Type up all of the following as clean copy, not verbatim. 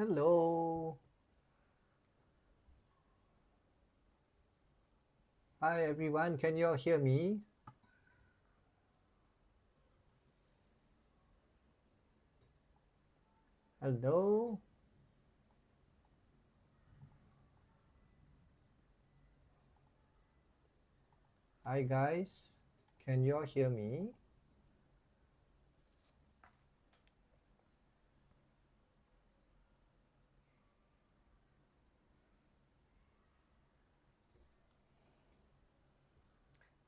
Hello. Hi everyone, can you all hear me? Hello. Hi guys, can you all hear me?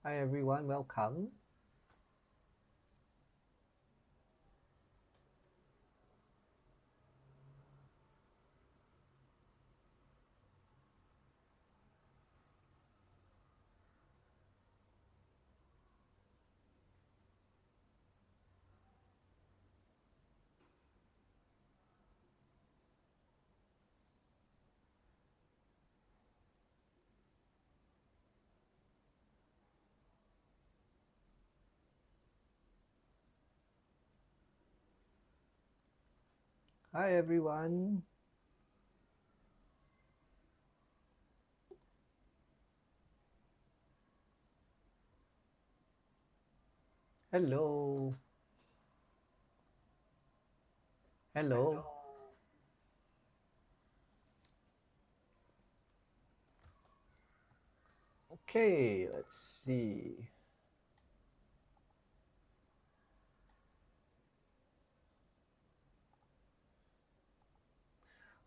Hi everyone, welcome. Hi everyone. Hello. Hello. Okay, let's see.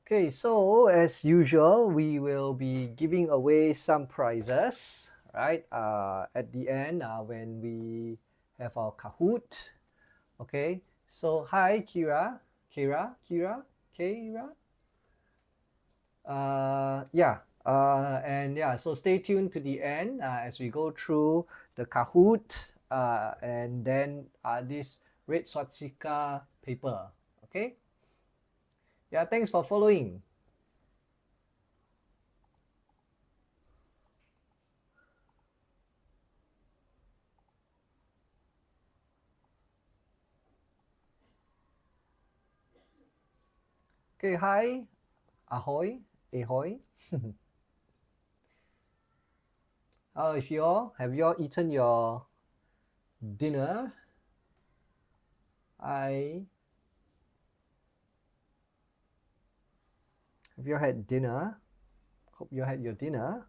Okay, so as usual, we will be giving away some prizes, right? At the end, when we have our Kahoot. Okay, so hi Kira. Yeah, and yeah, so stay tuned to the end as we go through the Kahoot and then this red swastika paper. Okay, yeah, thanks for following. Okay, hi, ahoy. If you all have you all eaten your dinner? I have you had dinner? Hope you had your dinner.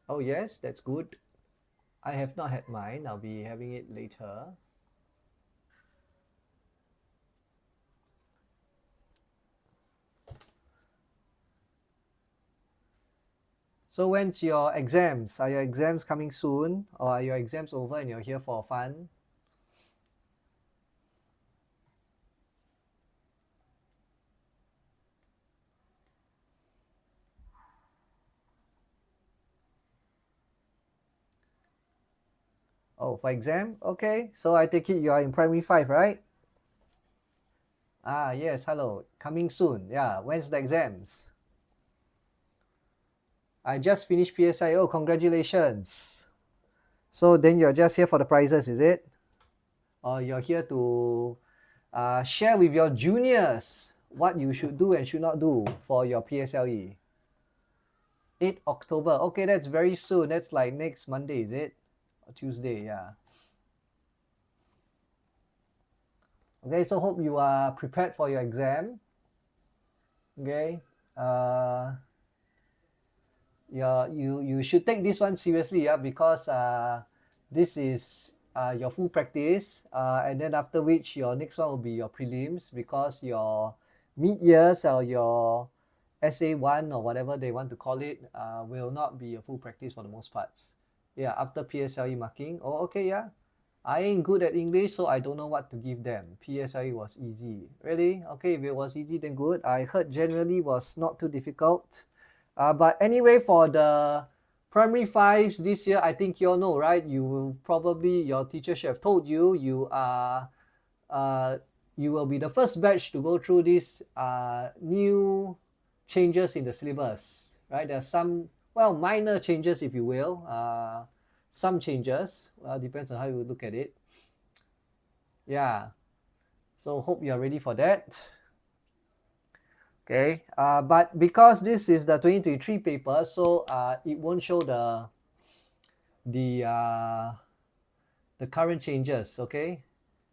Oh yes, that's good. I have not had mine. I'll be having it later. So when's your exams? Are your exams coming soon, or are your exams over and you're here for fun? Oh, for exam? Okay. So I take it you are in primary 5, right? Ah, yes. Hello. Coming soon. Yeah. When's the exams? I just finished PSIO. Congratulations. So then you're just here for the prizes, is it? Or you're here to share with your juniors what you should do and should not do for your PSLE? 8 October. Okay, that's very soon. That's like next Monday, is it? Or Tuesday, yeah. Okay, so hope you are prepared for your exam. Okay. Yeah, you should take this one seriously, yeah, because this is your full practice, and then after which your next one will be your prelims, because your mid-years or your SA1 or whatever they want to call it will not be a full practice for the most parts. Yeah, after PSLE marking. Oh, okay, yeah. I ain't good at English, so I don't know what to give them. PSLE was easy. Really? Okay, if it was easy, then good. I heard generally was not too difficult. But anyway, for the primary fives this year, I think you all know, right? You will probably, your teacher should have told you, uh, you will be the first batch to go through these new changes in the syllabus, right? There are some, well, minor changes, if you will. Some changes, well, depends on how you look at it. Yeah. So hope you're ready for that. Okay. But because this is the 2023 paper, so it won't show the uh, the current changes. Okay.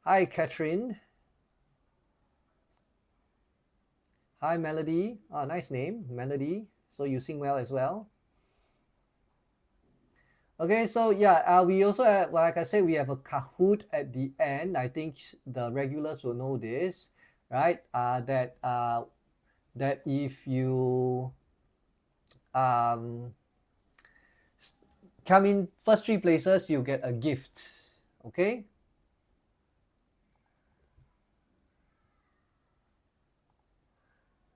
Hi, Catherine. Hi, Melody. Oh, nice name, Melody. So you sing well as well. Okay, so yeah, we also have, like I said, we have a Kahoot at the end. I think the regulars will know this, right? That if you um, come in first 3 places, you get a gift. Okay.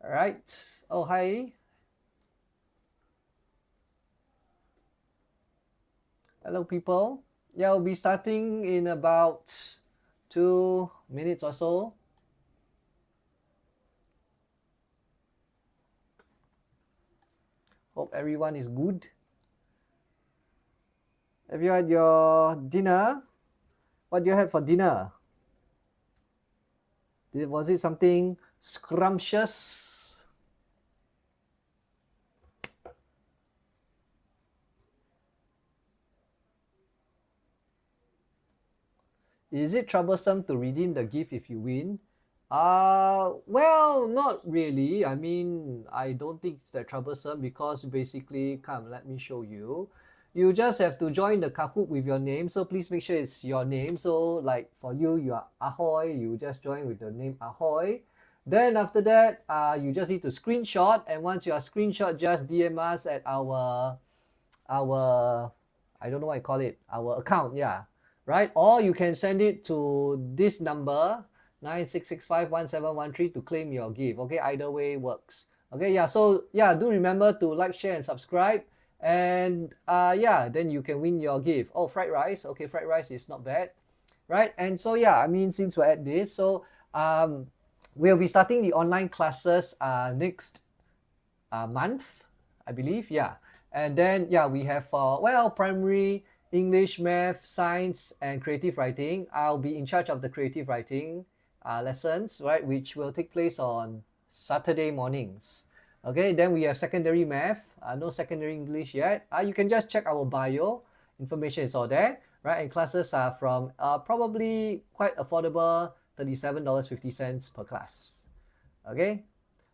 All right. Oh, hi. Hello, people. Yeah, we'll be starting in about 2 minutes or so. Hope everyone is good. Have you had your dinner? What do you have for dinner? Was it something scrumptious? Is it troublesome to redeem the gift if you win? Well, not really. I mean, I don't think it's that troublesome because basically, come, let me show you. You just have to join the Kahoot with your name. So please make sure it's your name. So like for you, you are Ahoy. You just join with the name Ahoy. Then after that, you just need to screenshot. And once you are screenshot, just DM us at our, I don't know what I call it, our account, yeah. Right? Or you can send it to this number, 96651713 to claim your gift. Okay, either way works. Okay, yeah, so yeah, do remember to like, share, and subscribe. And yeah, then you can win your gift. Oh, fried rice. Okay, fried rice is not bad. Right? And so yeah, I mean, since we're at this, so we'll be starting the online classes next month, I believe. Yeah. And then yeah, we have well, primary English, math, science, and creative writing. I'll be in charge of the creative writing lessons, right, which will take place on Saturday mornings. Okay, then we have secondary math, no secondary English yet. You can just check our bio, information is all there, right? And classes are from probably quite affordable, $37.50 per class. Okay,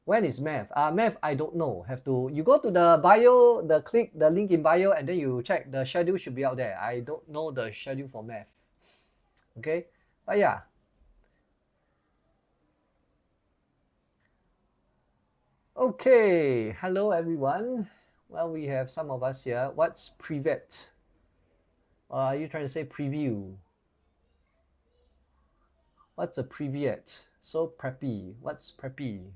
when is math? Math, I don't know. You go to the bio, click the link in bio, and then you check. The schedule should be out there. I don't know the schedule for math. Okay, but yeah. Okay, hello everyone. Well, we have some of us here. What's privet? Are you trying to say preview? What's a privet? So preppy. What's preppy?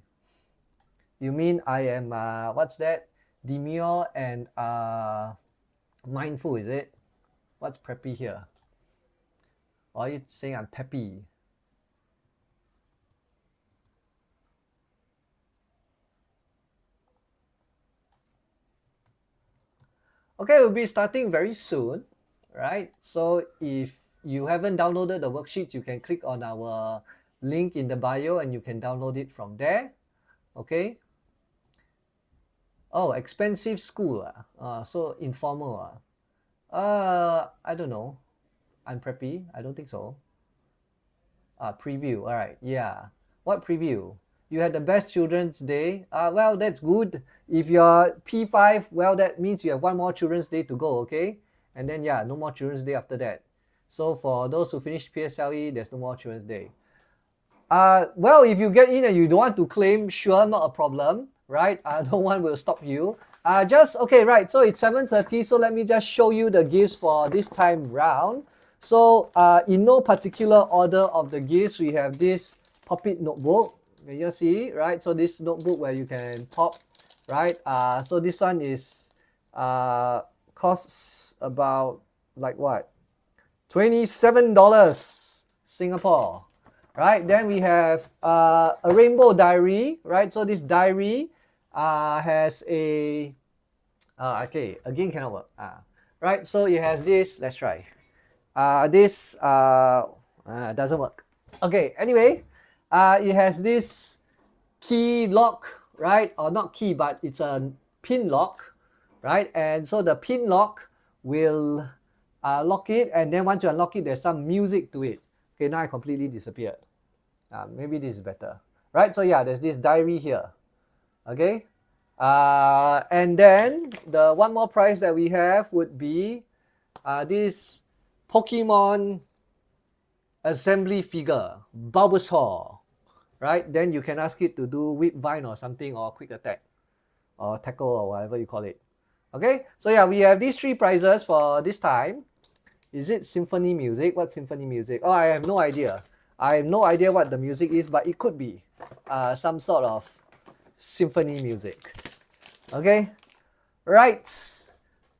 You mean I am, what's that? Demure and mindful, is it? What's preppy here? Or are you saying I'm peppy? Okay, we'll be starting very soon, right? So if you haven't downloaded the worksheet, you can click on our link in the bio and you can download it from there. Okay. Oh, expensive school. So informal. I don't know. I'm preppy. I don't think so. Preview. All right. Yeah. What preview? You had the best Children's Day. Well, that's good. If you're P5, well, that means you have one more Children's Day to go, okay? And then, yeah, no more Children's Day after that. So for those who finished PSLE, there's no more Children's Day. Well, if you get in and you don't want to claim, sure, not a problem, right? No one will stop you. Okay, right. So it's 7:30. So let me just show you the gifts for this time round. So in no particular order of the gifts, we have this Pop-it notebook. Can you see, right? So this notebook where you can pop, right? So this one is costs about like what? $27 Singapore, right? Then we have a rainbow diary, right? So this diary has a okay, again cannot work. Right? So it has this. Let's try. This doesn't work. Okay, anyway, it has this key lock, right? Or not key, but it's a pin lock, right? And so the pin lock will lock it, and then once you unlock it, there's some music to it. Okay, now I completely disappeared. Maybe this is better, right? So yeah, there's this diary here. Okay, and then the one more prize that we have would be this Pokemon assembly figure, Bulbasaur, right? Then you can ask it to do whip vine or something, or quick attack or tackle or whatever you call it. Okay, so yeah, we have these 3 prizes for this time. Is it symphony music? What symphony music? Oh, I have no idea. I have no idea what the music is, but it could be some sort of symphony music. Okay, right.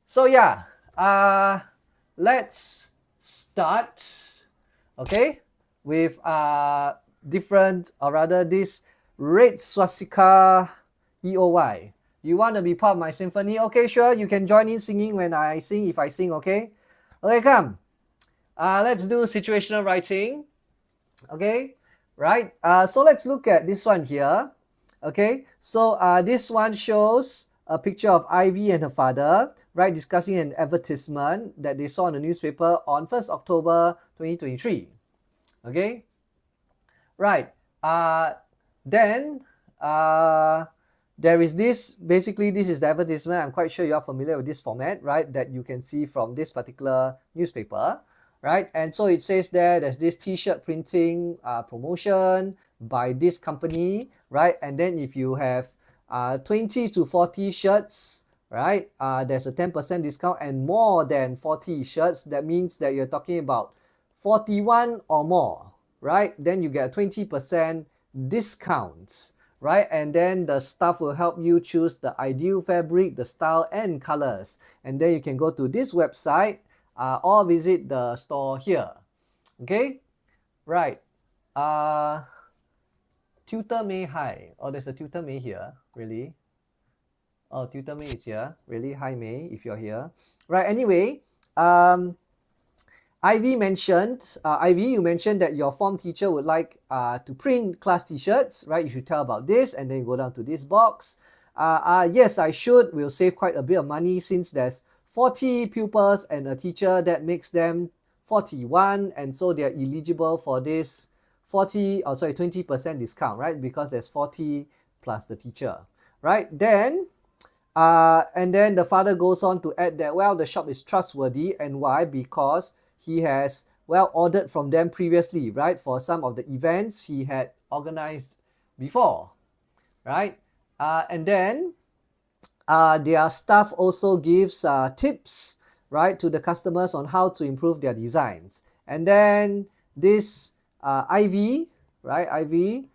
So yeah, let's start. Okay, with different, or rather this red swastika EOY. You want to be part of my symphony? Okay, sure. You can join in singing when I sing, if I sing, okay? Okay, come. Let's do situational writing. Okay, right? So let's look at this one here. Okay, so this one shows a picture of Ivy and her father, right, discussing an advertisement that they saw in the newspaper on 1st October 2023. Okay, right. Then there is this, basically this is the advertisement. I'm quite sure you're familiar with this format, right, that you can see from this particular newspaper, right? And so it says there's this t-shirt printing promotion by this company, right? And then if you have 20 to 40 shirts, right, there's a 10% discount, and more than 40 shirts, that means that you're talking about 41 or more, right? Then you get a 20% discount, right? And then the staff will help you choose the ideal fabric, the style, and colors. And then you can go to this website or visit the store here. Okay, right. Tutor May, hi. Oh, there's a Tutor May here, really? Oh, Tutor May is here, really? Hi, May, if you're here. Right, anyway, Ivy mentioned, you mentioned that your form teacher would like to print class t-shirts, right? You should tell about this, and then you go down to this box. Yes, I should. We'll save quite a bit of money since there's 40 pupils and a teacher. That makes them 41, and so they're eligible for this 20% discount, right? Because there's 40 plus the teacher, right? Then and then the father goes on to add that, well, the shop is trustworthy. And why? Because he has, well, ordered from them previously, right? For some of the events he had organized before, right? And then their staff also gives tips, right, to the customers on how to improve their designs. And then this Ivy, right, Ivy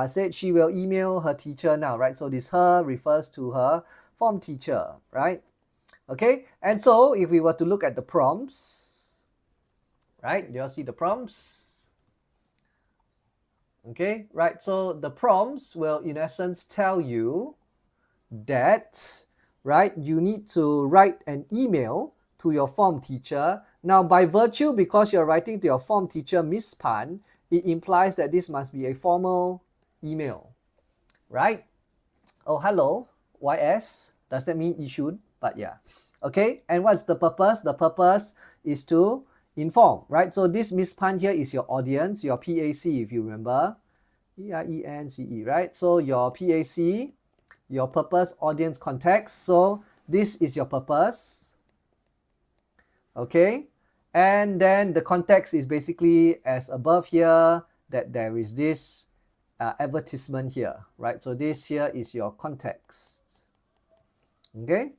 said she will email her teacher now, right? So this her refers to her form teacher, right? Okay, and so if we were to look at the prompts, right, do you all see the prompts? Okay, right, so the prompts will in essence tell you that, right, you need to write an email to your form teacher. Now, by virtue, because you're writing to your form teacher, Miss Pan, it implies that this must be a formal email, right? Oh, hello, YS. Does that mean issued? But yeah. Okay, and what's the purpose? The purpose is to inform, right? So this Miss Pan here is your audience, your PAC, if you remember. PRENCE, right? So your PAC, your purpose, audience, context. So this is your purpose. Okay, and then the context is basically as above here, that there is this advertisement here, right? So this here is your context. Okay,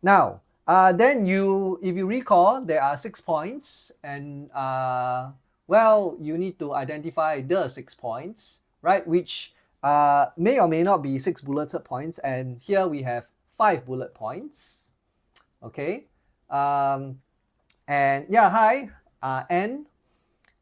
now then if you recall, there are 6 points, and well, you need to identify the 6 points, right, which may or may not be 6 bulleted points, and here we have 5 bullet points. Okay, and yeah, hi, N.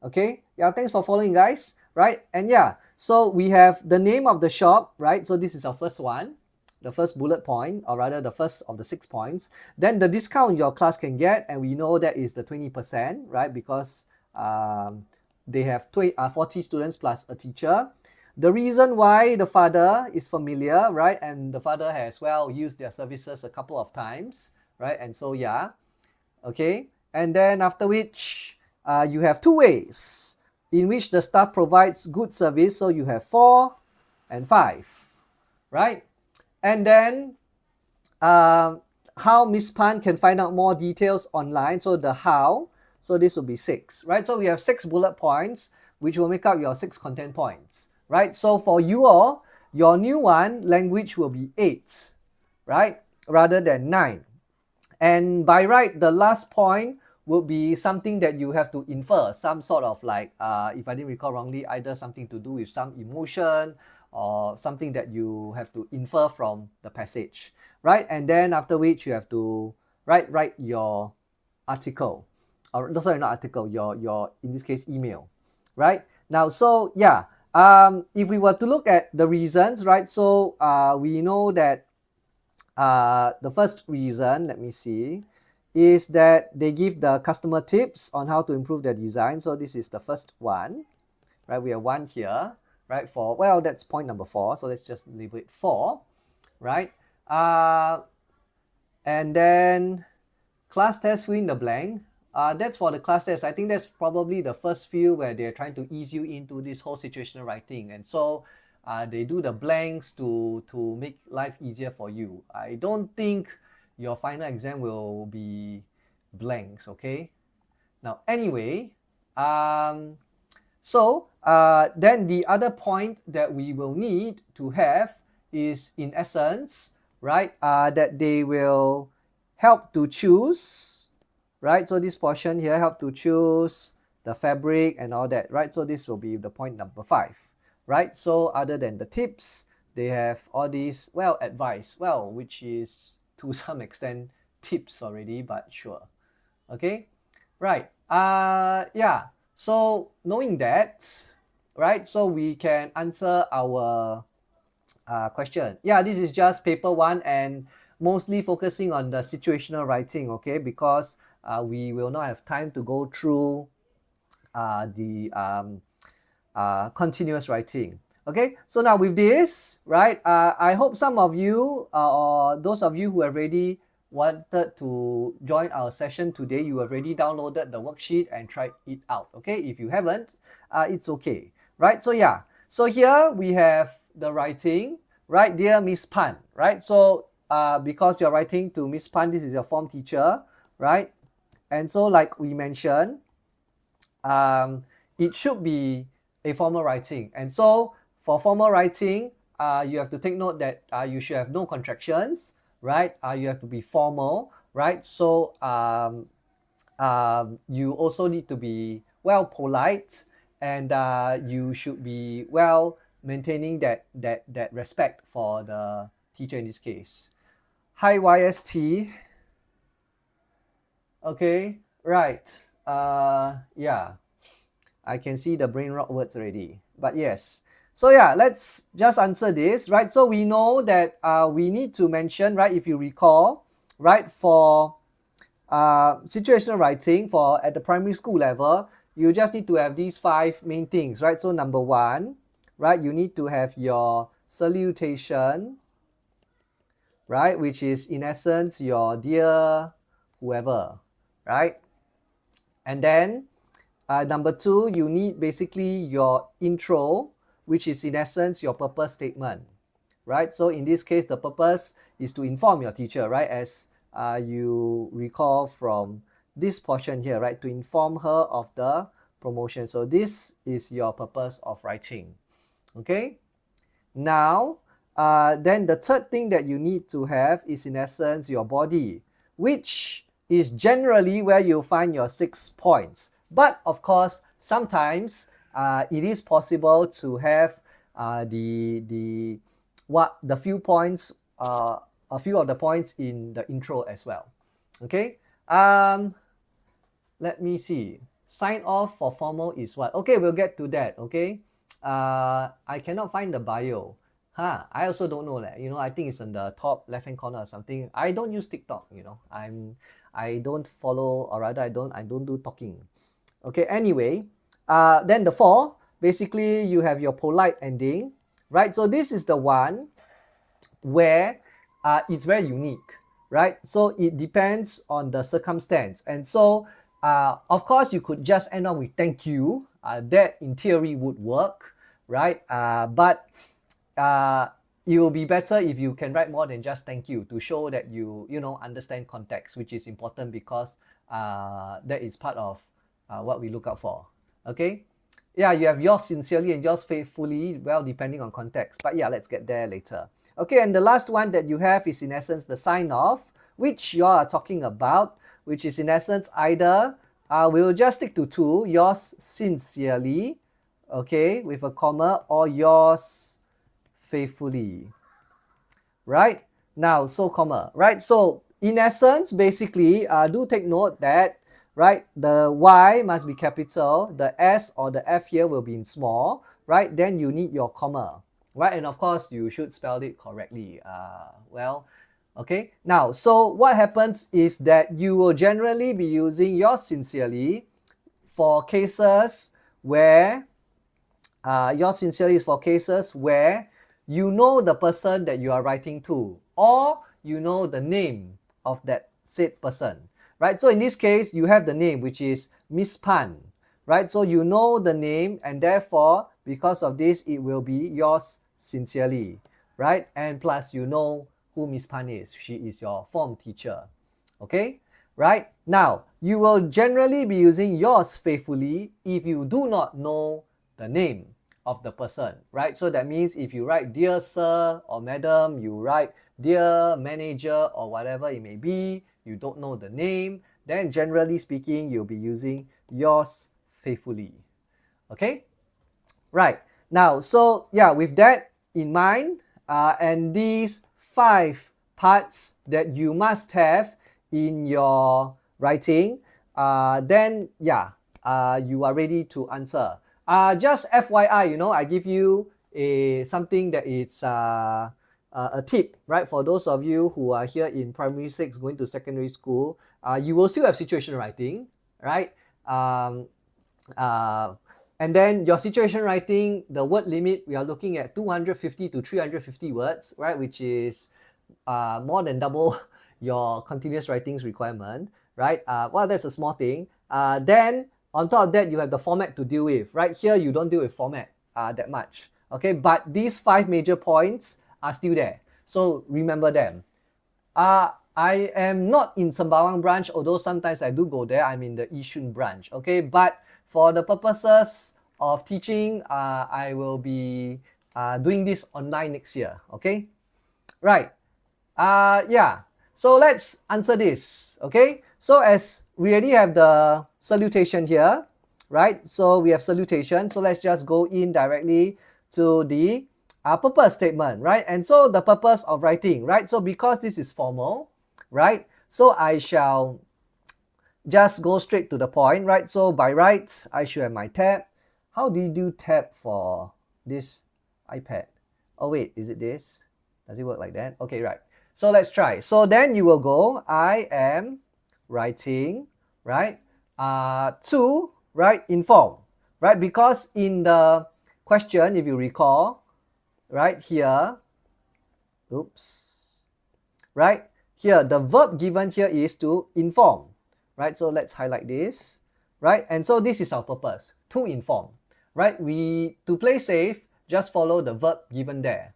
Okay, yeah, thanks for following, guys, right? And yeah, so we have the name of the shop, right? So this is our first one, the first bullet point, or rather the first of the 6 points. Then the discount your class can get, and we know that is the 20%, right? Because they have 40 students plus a teacher. The reason why the father is familiar, right, and the father has used their services a couple of times, right, and so yeah, okay, and then after which you have 2 ways in which the staff provides good service. So you have 4 and 5, right, and then how Miss Pan can find out more details online. So the how, so this will be 6, right? So we have 6 bullet points, which will make up your 6 content points, right? So for you all, your new one, language, will be 8, right? Rather than 9. And by right, the last point would be something that you have to infer, some sort of like, if I didn't recall wrongly, either something to do with some emotion or something that you have to infer from the passage, right? And then after which you have to write your article, or no, sorry, not article, your in this case email, right? Now, so yeah, if we were to look at the reasons, right? So we know that the first reason, let me see, is that they give the customer tips on how to improve their design. So this is the first one, right? We have 1 here, right? For, well, that's point number 4. So let's just label it 4, right? And then class test, fill in the blank. That's for the class test. I think that's probably the first few where they're trying to ease you into this whole situational writing. And so they do the blanks to make life easier for you. I don't think your final exam will be blanks, okay? Now, anyway, so then the other point that we will need to have is, in essence, right, that they will help to choose, right? So this portion here, help to choose the fabric and all that, right? So this will be the point number 5, right? So other than the tips, they have all these, advice, which is to some extent tips already, but sure. Okay, right. Yeah, so knowing that, right, so we can answer our question. Yeah, this is just paper 1 and mostly focusing on the situational writing, okay, because we will not have time to go through the continuous writing. Okay, so now with this, right, I hope some of you, or those of you who have already wanted to join our session today, you have already downloaded the worksheet and tried it out. Okay, if you haven't, it's okay, right? So yeah, so here we have the writing, right? Dear Miss Pan, right? So because you're writing to Miss Pan, this is your form teacher, right? And so like we mentioned, it should be a formal writing. And so for formal writing, you have to take note that you should have no contractions, right? You have to be formal, right? So you also need to be polite, and you should be maintaining that respect for the teacher in this case. Hi YST. Okay, right. Yeah, I can see the brain rot words already, but yes. So yeah, let's just answer this, right? So we know that we need to mention, right, if you recall, right, for situational writing for at the primary school level, you just need to have these 5 main things, right? So number 1, right, you need to have your salutation, right, which is in essence your dear whoever, right? And then number 2, you need basically your intro, which is in essence your purpose statement, right? So in this case, the purpose is to inform your teacher, right? As you recall from this portion here, right? To inform her of the promotion. So this is your purpose of writing, okay? Now, then the third thing that you need to have is in essence your body, which is generally where you'll find your 6 points. But of course, sometimes it is possible to have the few points, a few of the points in the intro as well. Okay. Let me see. Sign off for formal is what? Okay, we'll get to that. Okay. I cannot find the bio. I also don't know that. I think it's in the top left-hand corner or something. I don't use TikTok. I don't follow, or rather, I don't do talking. Okay. Anyway, then the 4, basically you have your polite ending, right? So this is the one where it's very unique, right? So it depends on the circumstance. And so, of course, you could just end up with thank you. That in theory would work, right? But it will be better if you can write more than just thank you to show that you understand context, which is important because that is part of what we look out for. Okay? Yeah, you have yours sincerely and yours faithfully, well, depending on context. But yeah, let's get there later. Okay, and the last one that you have is in essence the sign off, which you are talking about, which is in essence either, we'll just stick to 2, yours sincerely, okay, with a comma, or yours faithfully, right? Now, so comma, right? So in essence, basically, do take note that, right, the Y must be capital, the S or the F here will be in small, right? Then you need your comma, right? And of course, you should spell it correctly. Okay. Now, so what happens is that you will generally be using yours sincerely for cases where, yours sincerely is for cases where you know the person that you are writing to, or you know the name of that said person, right? So in this case, you have the name, which is Miss Pan, right? So you know the name, and therefore, because of this, it will be yours sincerely, right? And plus, you know who Miss Pan is. She is your form teacher, okay? Right? Now, you will generally be using yours faithfully if you do not know the name of the person, right? So that means if you write dear sir or madam, you write dear manager or whatever it may be, you don't know the name, then generally speaking, you'll be using yours faithfully. Okay? Right. Now, so yeah, with that in mind, and these 5 parts that you must have in your writing, then yeah, you are ready to answer. Just FYI, I give you something that is a tip, right? For those of you who are here in primary 6 going to secondary school, you will still have situation writing, right? And then your situation writing, the word limit, we are looking at 250 to 350 words, right? Which is more than double your continuous writings requirement, right? Well, that's a small thing. Then on top of that, you have the format to deal with, right? Here, you don't deal with format that much, okay? But these 5 major points are still there. So remember them. I am not in Sembawang branch, although sometimes I do go there. I'm in the Yishun branch, okay? But for the purposes of teaching, I will be doing this online next year, okay? Right. Yeah. So let's answer this, okay? So as we already have the salutation here, right? So we have salutation. So let's just go in directly to the purpose statement, right? And so the purpose of writing, right? So because this is formal, right? So I shall just go straight to the point, right? So by rights, I should have my tab. How do you do tab for this iPad? Oh wait, is it this? Does it work like that? Okay, right. So let's try. So then you will go, I am writing, right? To, right, inform, right? Because in the question, if you recall, right here, oops, right? Here, the verb given here is to inform, right? So let's highlight this, right? And so this is our purpose, to inform, right? To play safe, just follow the verb given there,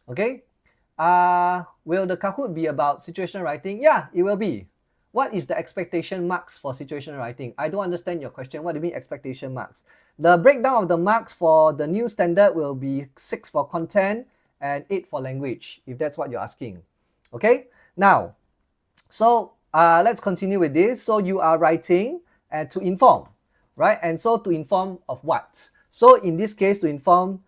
okay? Will the Kahoot be about situational writing? Yeah, it will be. What is the expectation marks for situational writing? I don't understand your question. What do you mean expectation marks? The breakdown of the marks for the new standard will be 6 for content and 8 for language, if that's what you're asking. Okay? Now, so let's continue with this. So you are writing to inform, right? And so to inform of what? So in this case, to inform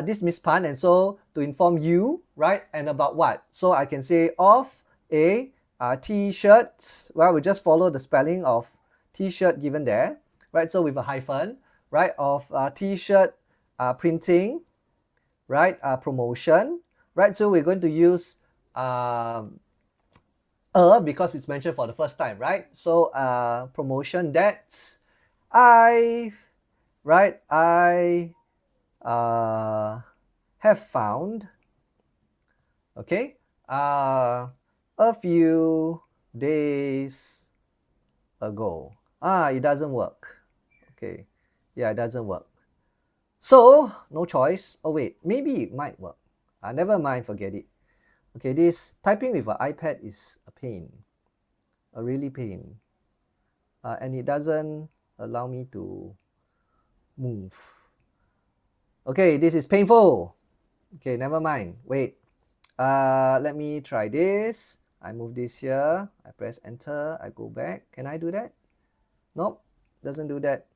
this Miss Pan, and so to inform you, right? And about what? So I can say of a t-shirt. Well, we just follow the spelling of t-shirt given there, right? So with a hyphen, right? Of t-shirt printing, right? Promotion, right? So we're going to use because it's mentioned for the first time, right? So promotion that I right, I have found, okay, a few days ago. It doesn't work. Okay, yeah, it doesn't work. So, no choice. Oh wait, maybe it might work. Never mind, forget it. Okay, this typing with an iPad is a pain. A really pain. And it doesn't allow me to move. Okay, this is painful. Okay, never mind. Wait. Let me try this. I move this here. I press enter. I go back. Can I do that? Nope. Doesn't do that.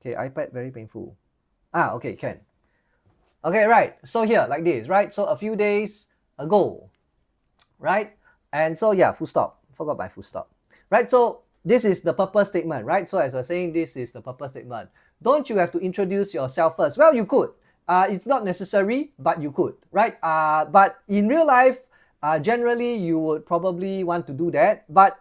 Okay, iPad very painful. Okay, can. Okay, right. So here, like this, right? So a few days ago, right? And so yeah, full stop. Forgot my full stop. Right? So this is the purpose statement, right? So as I was saying, this is the purpose statement. Don't you have to introduce yourself first? Well, you could. It's not necessary, but you could, right? But in real life, generally you would probably want to do that. But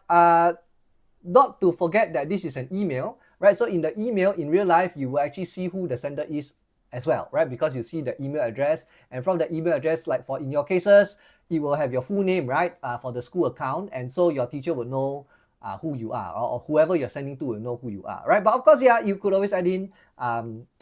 not to forget that this is an email, right? So in the email, in real life, you will actually see who the sender is as well, right? Because you see the email address, and from the email address, like for in your cases, it will have your full name, right? For the school account, and so your teacher will know who you are, or whoever you're sending to will know who you are, right? But of course, yeah, you could always add in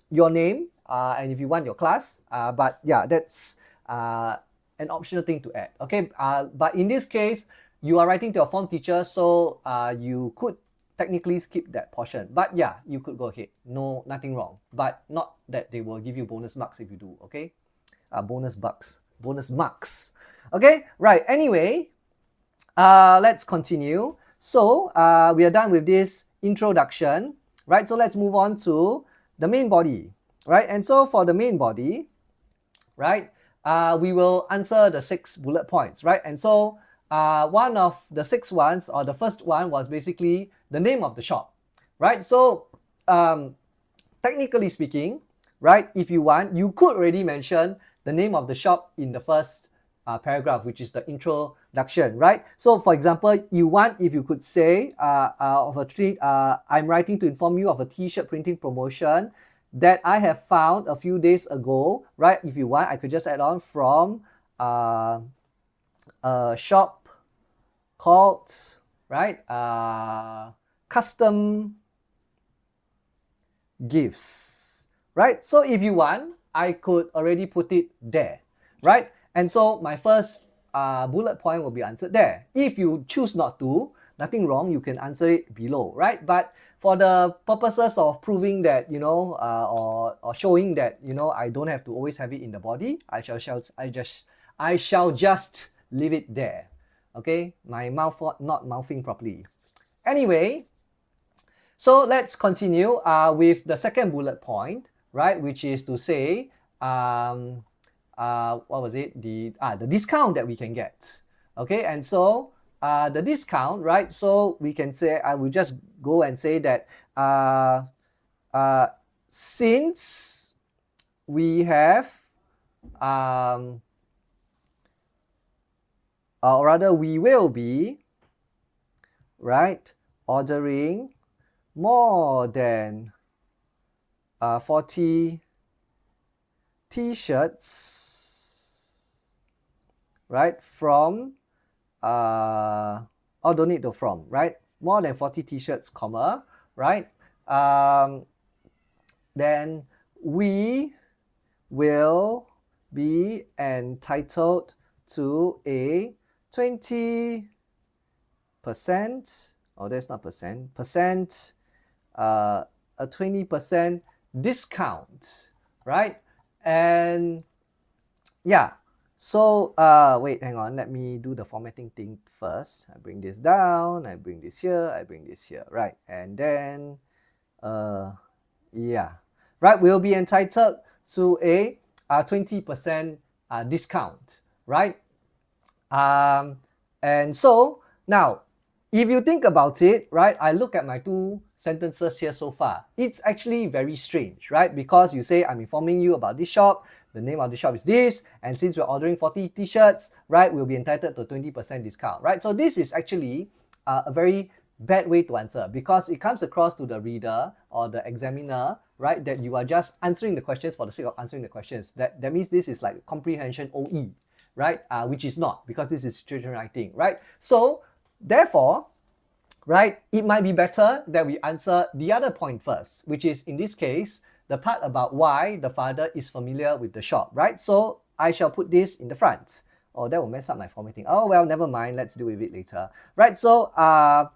your name, and if you want your class, but yeah, that's an optional thing to add, okay? But in this case, you are writing to your form teacher, so you could technically skip that portion. But yeah, you could go ahead. No, nothing wrong. But not that they will give you bonus marks if you do, okay? Bonus marks. Okay, right. Anyway, let's continue. So we are done with this introduction, right? So let's move on to the main body, right? And so for the main body, right, we will answer the 6 bullet points, right? And so one of the 6 ones, or the first one, was basically the name of the shop, right? So technically speaking, right, if you want, you could already mention the name of the shop in the first paragraph, which is the introduction, right? So for example, if you could say I'm writing to inform you of a t-shirt printing promotion that I have found a few days ago, right? If you want, I could just add on from a shop called, right, Custom Gifts, right? So if you want, I could already put it there, right? And so my first bullet point will be answered there. If you choose not to, nothing wrong, you can answer it below, right? But for the purposes of proving that, you know, or showing that, you know, I don't have to always have it in the body, I shall just leave it there. Okay, my mouth not mouthing properly. Anyway, so let's continue with the second bullet point, right? Which is to say, what was it? The discount that we can get. Okay, and so the discount, right? So we can say, I will just go and say that since we have or rather we will be, right, ordering more than 40 t-shirts, right, from or don't need the from, right, more than 40 t-shirts, comma, right, then we will be entitled to a 20%, oh that's not percent, a 20% discount, right? And yeah, so wait, hang on, let me do the formatting thing first. I bring this down, I bring this here, I bring this here, right? And then yeah, right, we'll be entitled to a 20% discount, right? And so now, if you think about it, right, I look at my 2 sentences here so far. It's actually very strange, right? Because you say, I'm informing you about this shop, the name of the shop is this, and since we're ordering 40 t-shirts, right, we'll be entitled to a 20% discount, right? So this is actually a very bad way to answer, because it comes across to the reader or the examiner right? That you are just answering the questions for the sake of answering the questions. That means this is like comprehension OE, right? Which is not, because this is situation writing, right? So therefore, right, it might be better that we answer the other point first, which is in this case, the part about why the father is familiar with the shop, right? So I shall put this in the front. Oh, that will mess up my formatting. Oh, well, never mind. Let's deal with it later. Right, so or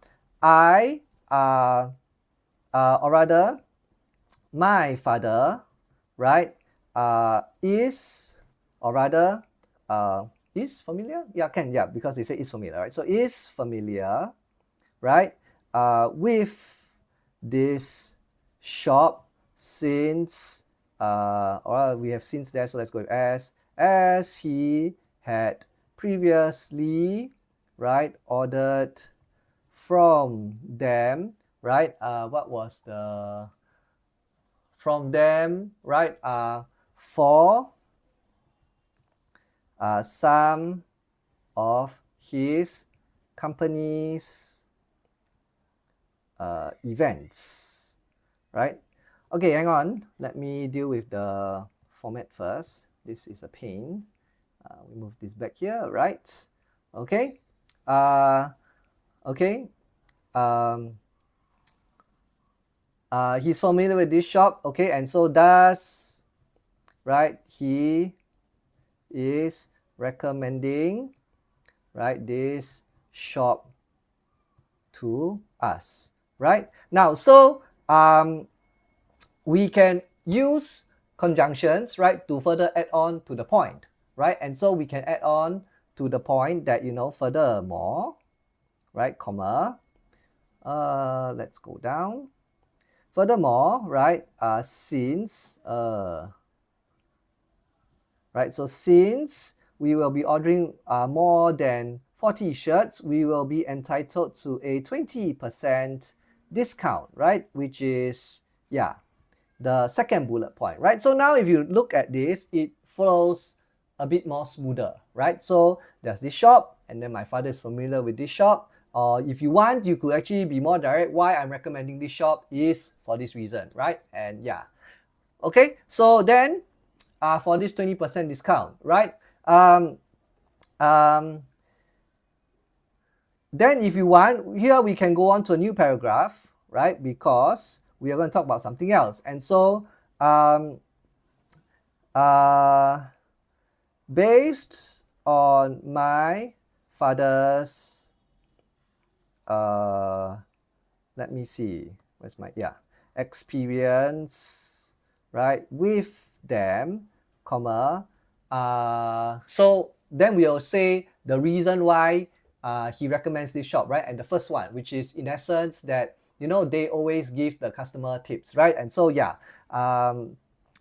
rather, my father, right, is, or rather, is familiar? Yeah, can, yeah, because they say is familiar, right? So is familiar, right, with this shop since, or we have since there, so let's go with as he had previously, right, ordered from them, right, what was the, from them, right, for some of his company's events, right? Okay, hang on. Let me deal with the format first. This is a pain. We move this back here, right? Okay. Okay. He's familiar with this shop. Okay, and so does, right? He is recommending, right, this shop to us, right? Now, so we can use conjunctions, right, to further add on to the point, right? And so we can add on to the point that, you know, furthermore, right, comma, let's go down. Furthermore, right, since, right, so since we will be ordering more than 40 shirts, we will be entitled to a 20% discount, right? Which is, yeah, the second bullet point, right? So now if you look at this, it flows a bit more smoother, right? So there's this shop, and then my father is familiar with this shop. Or if you want, you could actually be more direct. Why I'm recommending this shop is for this reason, right? And yeah. Okay, so then for this 20% discount, right? Then if you want, here we can go on to a new paragraph, right? Because we are going to talk about something else. And so based on my father's, let me see, where's my, yeah, experience, right, with them, comma, so then we'll say the reason why he recommends this shop, right? And the first one, which is in essence that, you know, they always give the customer tips, right? And so yeah,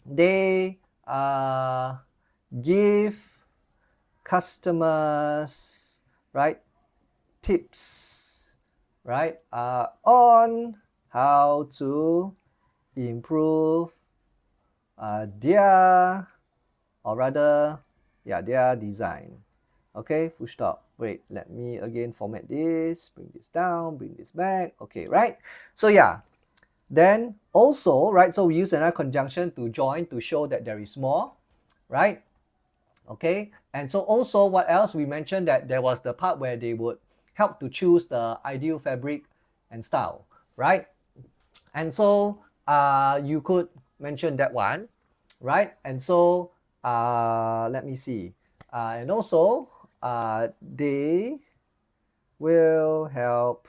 they give customers, right, tips, right, on how to improve their, or rather, yeah, their design. Okay, full stop. Wait, let me again format this, bring this down, bring this back. Okay, right? So yeah, then also, right, so we use another conjunction to join to show that there is more, right? Okay, and so also what else? We mentioned that there was the part where they would help to choose the ideal fabric and style, right? And so you could mention that one, right? And so let me see. And also they will help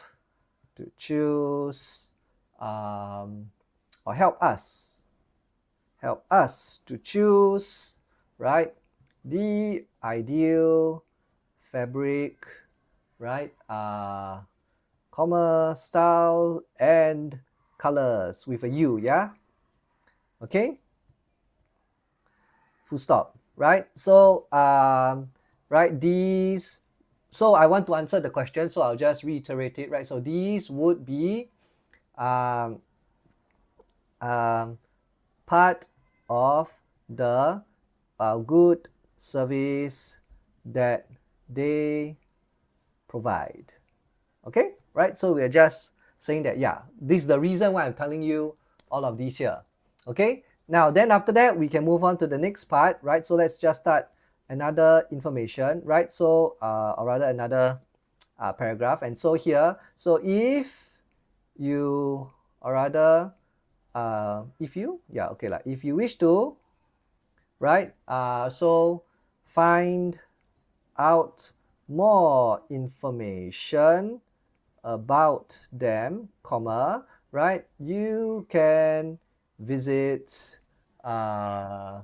to choose or help us to choose, right, the ideal fabric, right, comma, style and colors with a U, yeah? Okay? Full stop, right? So, right, these, so I want to answer the question, so I'll just reiterate it, right? So these would be part of the good service that they provide. Okay, right? So we're just saying that, yeah, this is the reason why I'm telling you all of these here. Okay, now then after that, we can move on to the next part, right? So let's just start another information, right? So, or rather another paragraph. And so here, so if you, or rather, if you, yeah, okay, like if you wish to, right? So find out more information about them, comma, right? You can visit, let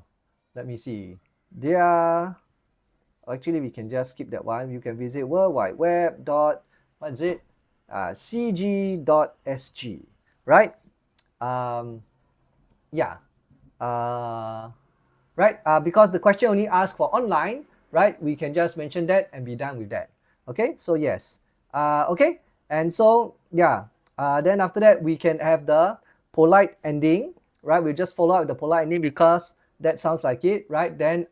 me see, their, actually we can just skip that one. You can visit World Wide Web dot, what is it? cg.sg, right? Yeah. Right? Because the question only asks for online, right? We can just mention that and be done with that. Okay, so yes. Okay, and so yeah. Then after that, we can have the polite ending, right? We just follow up with the polite ending because that sounds like it, right? Then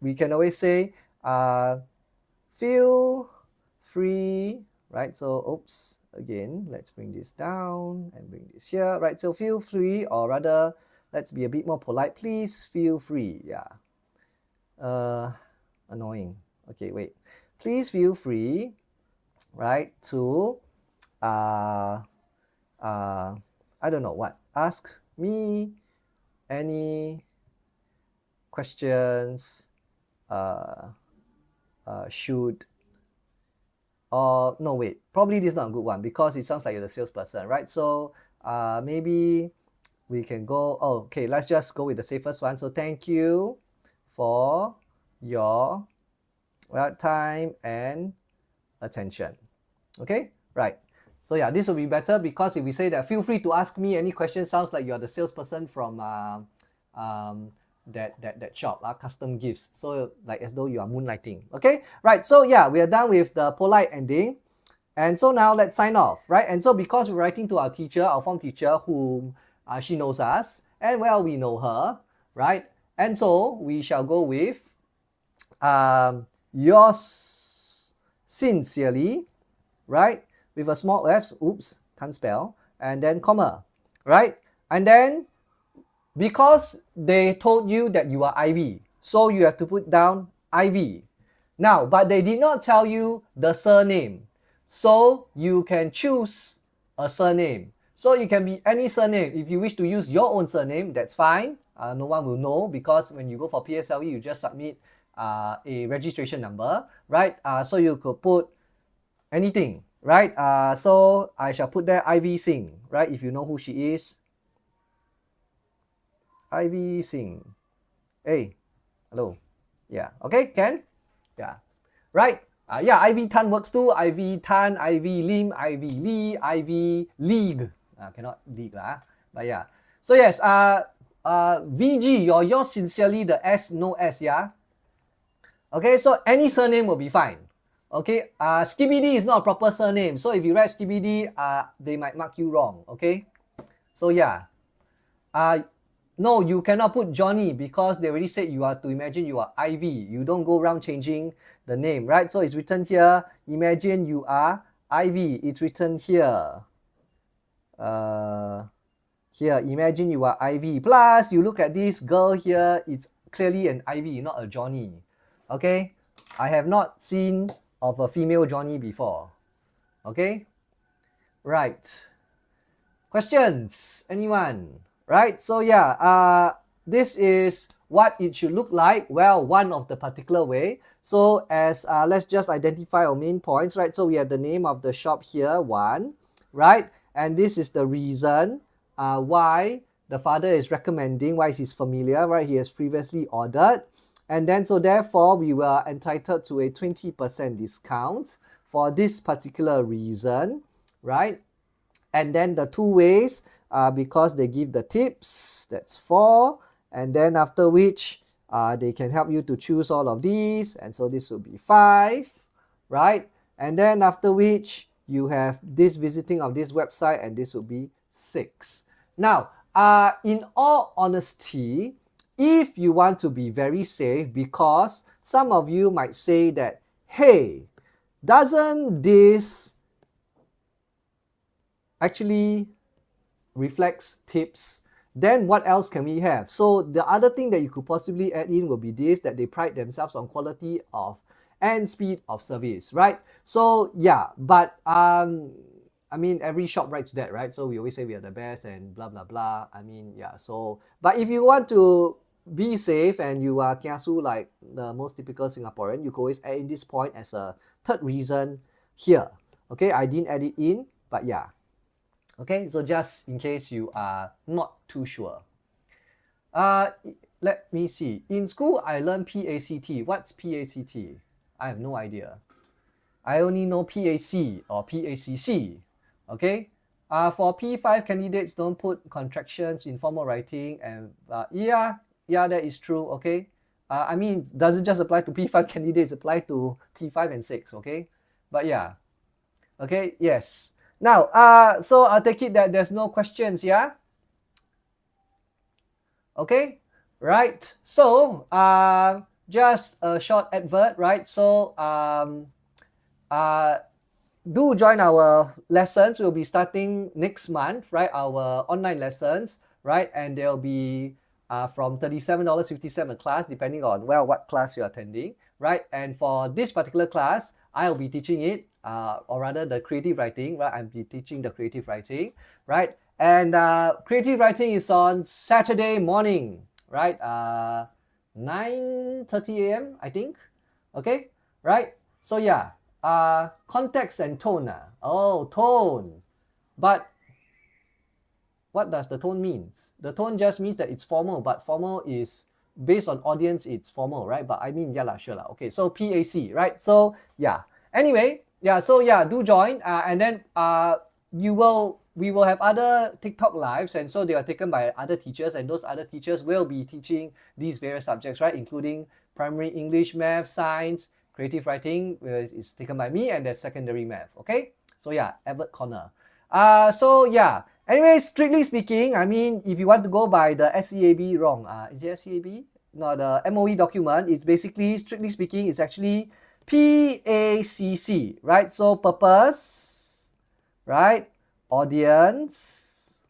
we can always say, feel free, right? So, oops, again, let's bring this down and bring this here, right? So feel free, or rather, let's be a bit more polite. Please feel free. Yeah. Annoying. Okay, wait. Please feel free, right, to I don't know what. Ask me any questions should, or no, wait, probably this is not a good one because it sounds like you're the salesperson, right? So maybe we can go, oh, okay, let's just go with the safest one. So thank you for your time and attention. Okay, right. So yeah, this will be better because if we say that feel free to ask me any questions, sounds like you're the salesperson from that shop, custom gifts. So like as though you are moonlighting. Okay, right. So yeah, we are done with the polite ending. And so now let's sign off, right? And so because we're writing to our teacher, our form teacher, whom she knows us, and well, we know her, right? And so we shall go with yours sincerely, right? With a small f, oops, can't spell, and then comma, right? And then because they told you that you are Ivy, so you have to put down Ivy. Now, but they did not tell you the surname, so you can choose a surname. So it can be any surname. If you wish to use your own surname, that's fine. No one will know because when you go for PSLE, you just submit a registration number, right? So you could put anything, right? So I shall put there Ivy Singh, right? If you know who she is. Ivy Singh. Hey, hello. Yeah, okay, can? Yeah, right? Yeah, Ivy Tan works too. Ivy Tan, Ivy Lim, Ivy Lee, Ivy League. Cannot league lah. But yeah. So yes, VG, yours sincerely, the S, no S, yeah? Okay, so any surname will be fine. Okay, Skibidi is not a proper surname. So if you write Skibidi, they might mark you wrong. Okay, so yeah. No, you cannot put Johnny because they already said you are to imagine you are Ivy. You don't go around changing the name, right? So it's written here, imagine you are Ivy. It's written here. Here, imagine you are Ivy. Plus, you look at this girl here, it's clearly an Ivy, not a Johnny. Okay? I have not seen of a female Johnny before. Okay? Right. Questions? Anyone? Right? So yeah, this is what it should look like. Well, one of the particular way. So as let's just identify our main points, right? So we have the name of the shop here, one, right? And this is the reason why the father is recommending, why he's familiar, right? He has previously ordered. And then so therefore we were entitled to a 20% discount for this particular reason, right? And then the two ways, because they give the tips, that's 4. And then after which they can help you to choose all of these. And so this will be 5, right? And then after which you have this visiting of this website, and this will be 6. Now, in all honesty, if you want to be very safe, because some of you might say that, hey, doesn't this actually reflects tips? Then what else can we have? So the other thing that you could possibly add in will be this, that they pride themselves on quality of and speed of service, right? So yeah, but I mean, every shop writes that, right? So we always say we are the best and blah blah blah. I mean, yeah. So, but if you want to be safe and you are kiasu like the most typical Singaporean, you could always add in this point as a third reason here. Okay, I didn't add it in, but yeah. Okay, so just in case you are not too sure. Let me see. In school, I learned PACT. What's PACT? I have no idea. I only know PAC or PACC. Okay. For P5 candidates, don't put contractions in formal writing. And yeah, that is true. Okay. I mean, doesn't just apply to P5 candidates, apply to P5 and 6. Okay. But yeah. Okay. Yes. Now, so I'll take it that there's no questions. Yeah. Okay. Right. So, just a short advert, right? So, do join our lessons. We'll be starting next month, right? Our online lessons, right? And they'll be from $37.50 a class, depending on, well, what class you're attending, right? And for this particular class, I'll be teaching it, or rather the creative writing, right? I'll be teaching the creative writing, right? And creative writing is on Saturday morning, right? 9:30 a.m., I think. Okay, right? So yeah, context and tone. Oh, tone. But what does the tone means? The tone just means that it's formal, but formal is based on audience, it's formal, right? But I mean, yeah lah, sure lah. Okay, so PAC, right? So yeah. Anyway, yeah, so yeah, do join. And then we will have other TikTok lives, and so they are taken by other teachers, and those other teachers will be teaching these various subjects, right? Including primary English, math, science, creative writing is taken by me, and there's secondary math. Okay, so yeah, Albert Corner. So yeah. Anyway, strictly speaking, I mean, if you want to go by the SEAB, wrong. Is it SEAB? No, the MOE document. It's basically, strictly speaking, it's actually PACC, right? So purpose, right? Audience,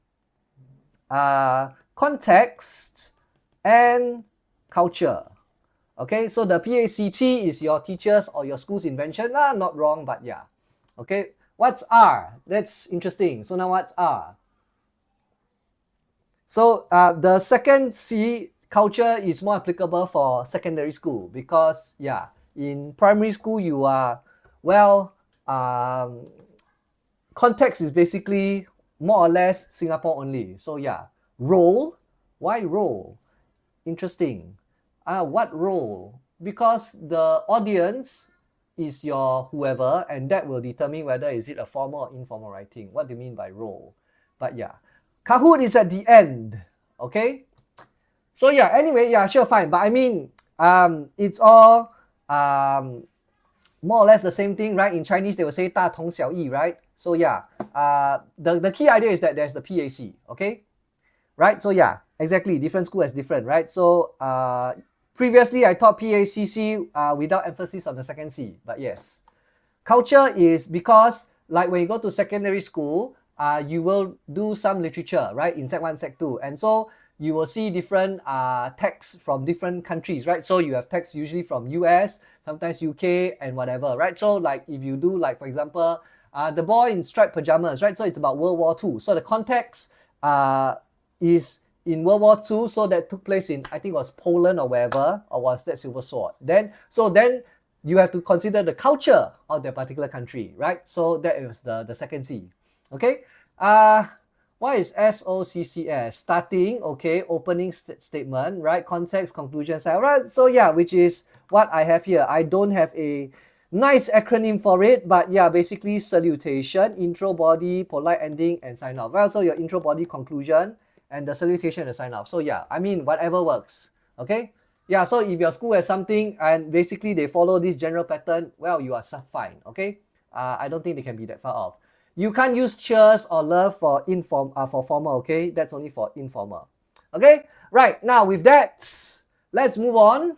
context, and culture. Okay, so the PACT is your teacher's or your school's invention. Not wrong, but yeah. Okay, what's R? That's interesting. So now what's R? So the second C, culture, is more applicable for secondary school because, yeah, in primary school you are, well, context is basically more or less Singapore only. So yeah, role. Why role? Interesting. What role? Because the audience is your whoever, and that will determine whether is it a formal or informal writing. What do you mean by role? But yeah, Kahoot is at the end. Okay. So yeah. Anyway, yeah, sure, fine. But I mean, it's all more or less the same thing, right? In Chinese, they will say 大同小异, right? So yeah, the key idea is that there's the PAC, okay? Right? So yeah, exactly. Different school has different, right? So previously I taught PACC without emphasis on the second C, but yes. Culture is because, like when you go to secondary school, you will do some literature, right? In Sec 1, Sec 2. And so you will see different texts from different countries, right? So you have texts usually from US, sometimes UK, and whatever, right? So like if you do, like, for example, The Boy in Striped Pajamas, right? So it's about World War II. So the context is in World War II, so that took place in, I think it was Poland or wherever, or was that Silver Sword? Then you have to consider the culture of that particular country, right? So that is the second C. Okay. What is SOCCS? Starting, okay, opening statement, right? Context, conclusion, right? So yeah, which is what I have here. I don't have a nice acronym for it, but yeah, basically salutation, intro, body, polite ending, and sign off. Well, so your intro, body, conclusion, and the salutation and the sign off. So yeah, I mean, whatever works. Okay. Yeah, so if your school has something and basically they follow this general pattern, well, you are fine. Okay. I don't think they can be that far off. You can't use cheers or love for formal, okay? That's only for informal. Okay? Right, now with that, let's move on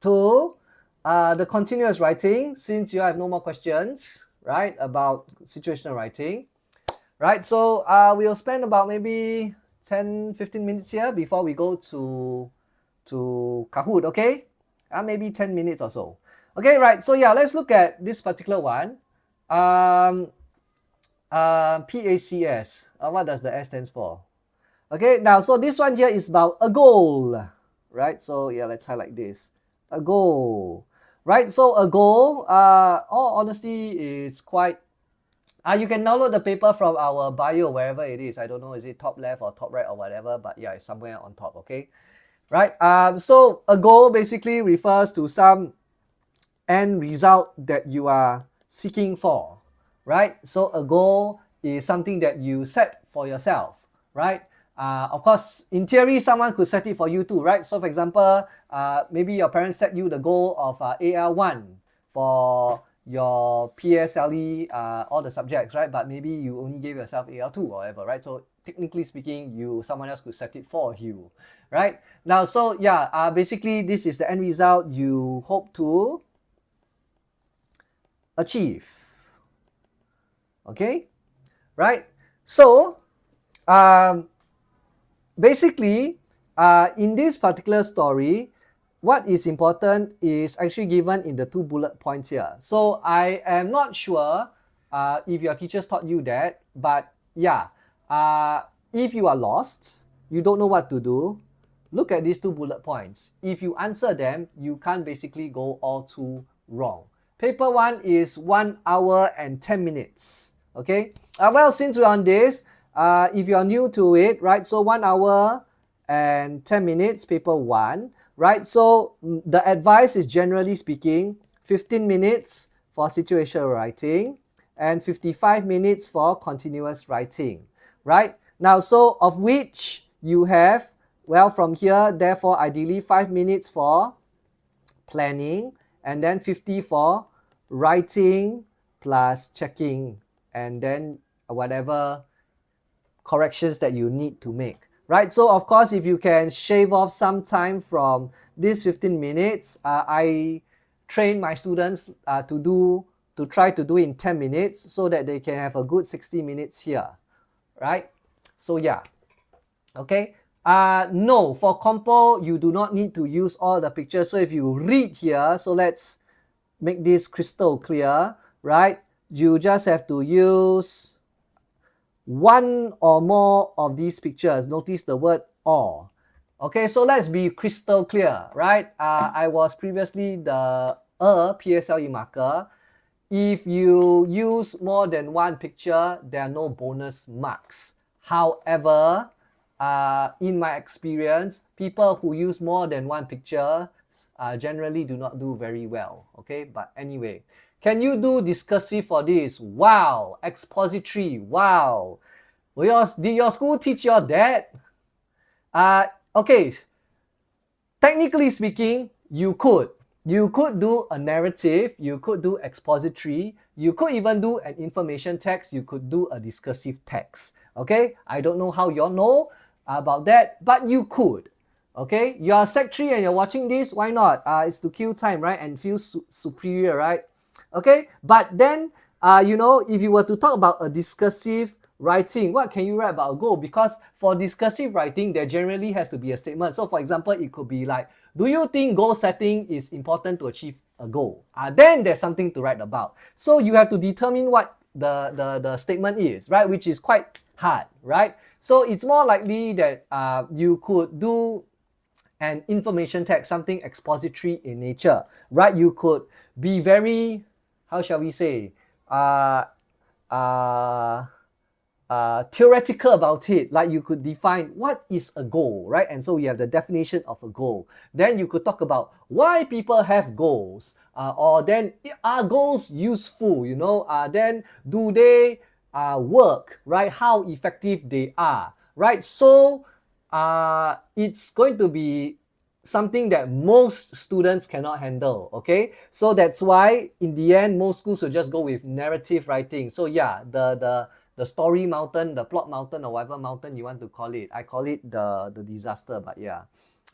to the continuous writing, since you have no more questions, right, about situational writing. Right, so we'll spend about maybe 10-15 minutes here before we go to Kahoot, okay? Maybe 10 minutes or so. Okay, right. So yeah, let's look at this particular one. PACS. What does the S stands for? Okay, now, so this one here is about a goal, right? So yeah, let's highlight this. A goal, right? So a goal, all honesty, is quite, you can download the paper from our bio, wherever it is. I don't know, is it top left or top right or whatever, but yeah, it's somewhere on top, okay? Right, so a goal basically refers to some end result that you are seeking for, right? So a goal is something that you set for yourself, right? Of course, in theory, someone could set it for you too, right? So for example, maybe your parents set you the goal of AL1 for your PSLE, all the subjects, right? But maybe you only gave yourself AL2 or whatever, right? So technically speaking, someone else could set it for you, right? Now, so yeah, basically this is the end result you hope to achieve. Okay, right? So basically, in this particular story, what is important is actually given in the 2 bullet points here. So I am not sure if your teachers taught you that, but yeah, if you are lost, you don't know what to do, look at these 2 bullet points. If you answer them, you can't basically go all too wrong. Paper 1 is 1 hour and 10 minutes. Okay, well, since we're on this, if you're new to it, right, so 1 hour and 10 minutes, paper 1, right? So the advice is, generally speaking, 15 minutes for situational writing and 55 minutes for continuous writing, right? Now, so of which you have, well, from here, therefore, ideally 5 minutes for planning and then 50 for writing plus checking and then whatever corrections that you need to make, right? So of course, if you can shave off some time from this 15 minutes, I train my students to try to do it in 10 minutes so that they can have a good 60 minutes here, right? So yeah, okay. No, for compo, you do not need to use all the pictures. So if you read here, so let's make this crystal clear, right? You just have to use one or more of these pictures. Notice the word or. Okay, so let's be crystal clear, right? I was previously the PSLE marker. If you use more than one picture, there are no bonus marks. However, in my experience, people who use more than one picture generally do not do very well. Okay, but anyway, can you do discursive for this? Wow. Expository. Wow. Did your school teach you that? Okay. Technically speaking, you could. You could do a narrative. You could do expository. You could even do an information text. You could do a discursive text. Okay. I don't know how you all know about that, but you could. Okay. You are Sec 3 and you're watching this. Why not? It's to kill time, right? And feel superior, right? Okay, but then, you know, if you were to talk about a discursive writing, what can you write about a goal? Because for discursive writing, there generally has to be a statement. So for example, it could be like, do you think goal setting is important to achieve a goal? Then there's something to write about. So you have to determine what the statement is, right? Which is quite hard, right? So it's more likely that you could do an information text, something expository in nature, right? You could be very, how shall we say, theoretical about it. Like you could define what is a goal, right? And so you have the definition of a goal. Then you could talk about why people have goals, or then are goals useful, you know? Then do they work, right? How effective they are, right? So it's going to be something that most students cannot handle, okay? So that's why in the end, most schools will just go with narrative writing. So yeah, the story mountain, the plot mountain, or whatever mountain you want to call it. I call it the disaster, but yeah.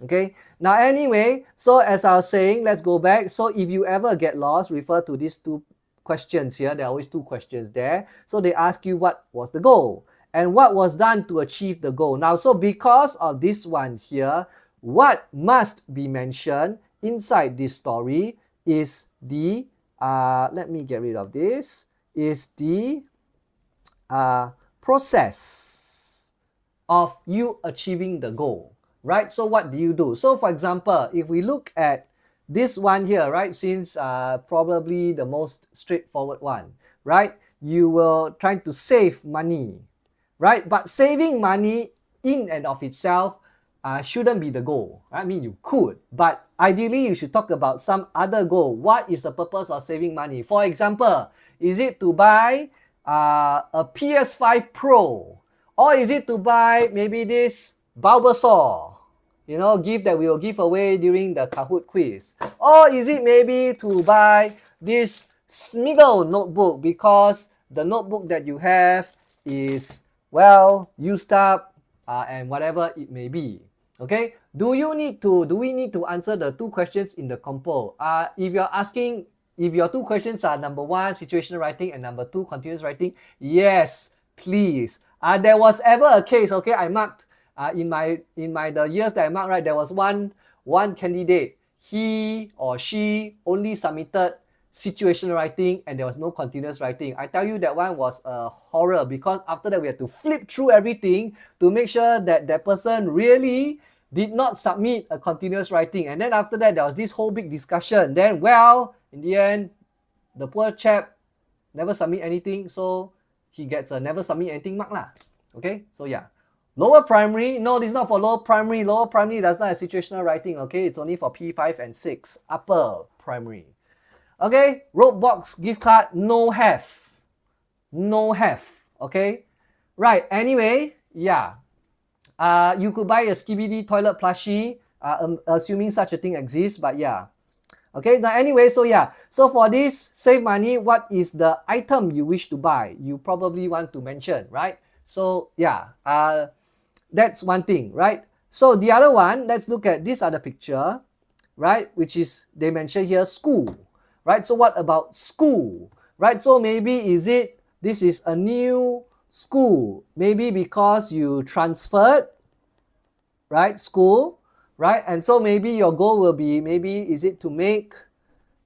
Okay, now anyway, so as I was saying, let's go back. So if you ever get lost, refer to these 2 questions here. There are always 2 questions there. So they ask you what was the goal. and what was done to achieve the goal. Now, so because of this one here, what must be mentioned inside this story is the, let me get rid of this, is the process of you achieving the goal, right? So what do you do? So for example, if we look at this one here, right, since probably the most straightforward one, right? You will try to save money, right? But saving money in and of itself shouldn't be the goal. Right? I mean, you could, but ideally you should talk about some other goal. What is the purpose of saving money? For example, is it to buy a PS5 Pro? Or is it to buy maybe this Bulbasaur, you know, gift that we will give away during the Kahoot quiz? Or is it maybe to buy this Smiggle notebook because the notebook that you have is, well, used up and whatever it may be? Okay, do we need to answer the two questions in the compo? If you're asking, if your two questions are number one, situational writing, and number two, continuous writing, yes, please. There was ever a case, okay, I marked in the years that I marked, right, there was one candidate, he or she only submitted situational writing and there was no continuous writing. I tell you, that one was a horror, because after that we had to flip through everything to make sure that that person really did not submit a continuous writing. And then after that, there was this whole big discussion. Then, well, in the end, the poor chap never submit anything, so he gets a never submit anything mark lah. Okay, so yeah. Lower primary, no, this is not for lower primary. Lower primary does not have situational writing, okay? It's only for P5 and 6, upper primary. Okay, Roblox gift card, no have. No have, okay? Right, anyway, yeah. You could buy a Skibidi toilet plushie, assuming such a thing exists, but yeah. Okay, now anyway, so yeah. So for this, save money, what is the item you wish to buy? You probably want to mention, right? So yeah, that's one thing, right? So the other one, let's look at this other picture, right? Which is, they mention here, school, right? So what about school, right? So maybe this is a new school, maybe because you transferred, right, school, right? And so maybe your goal will be, maybe is it to make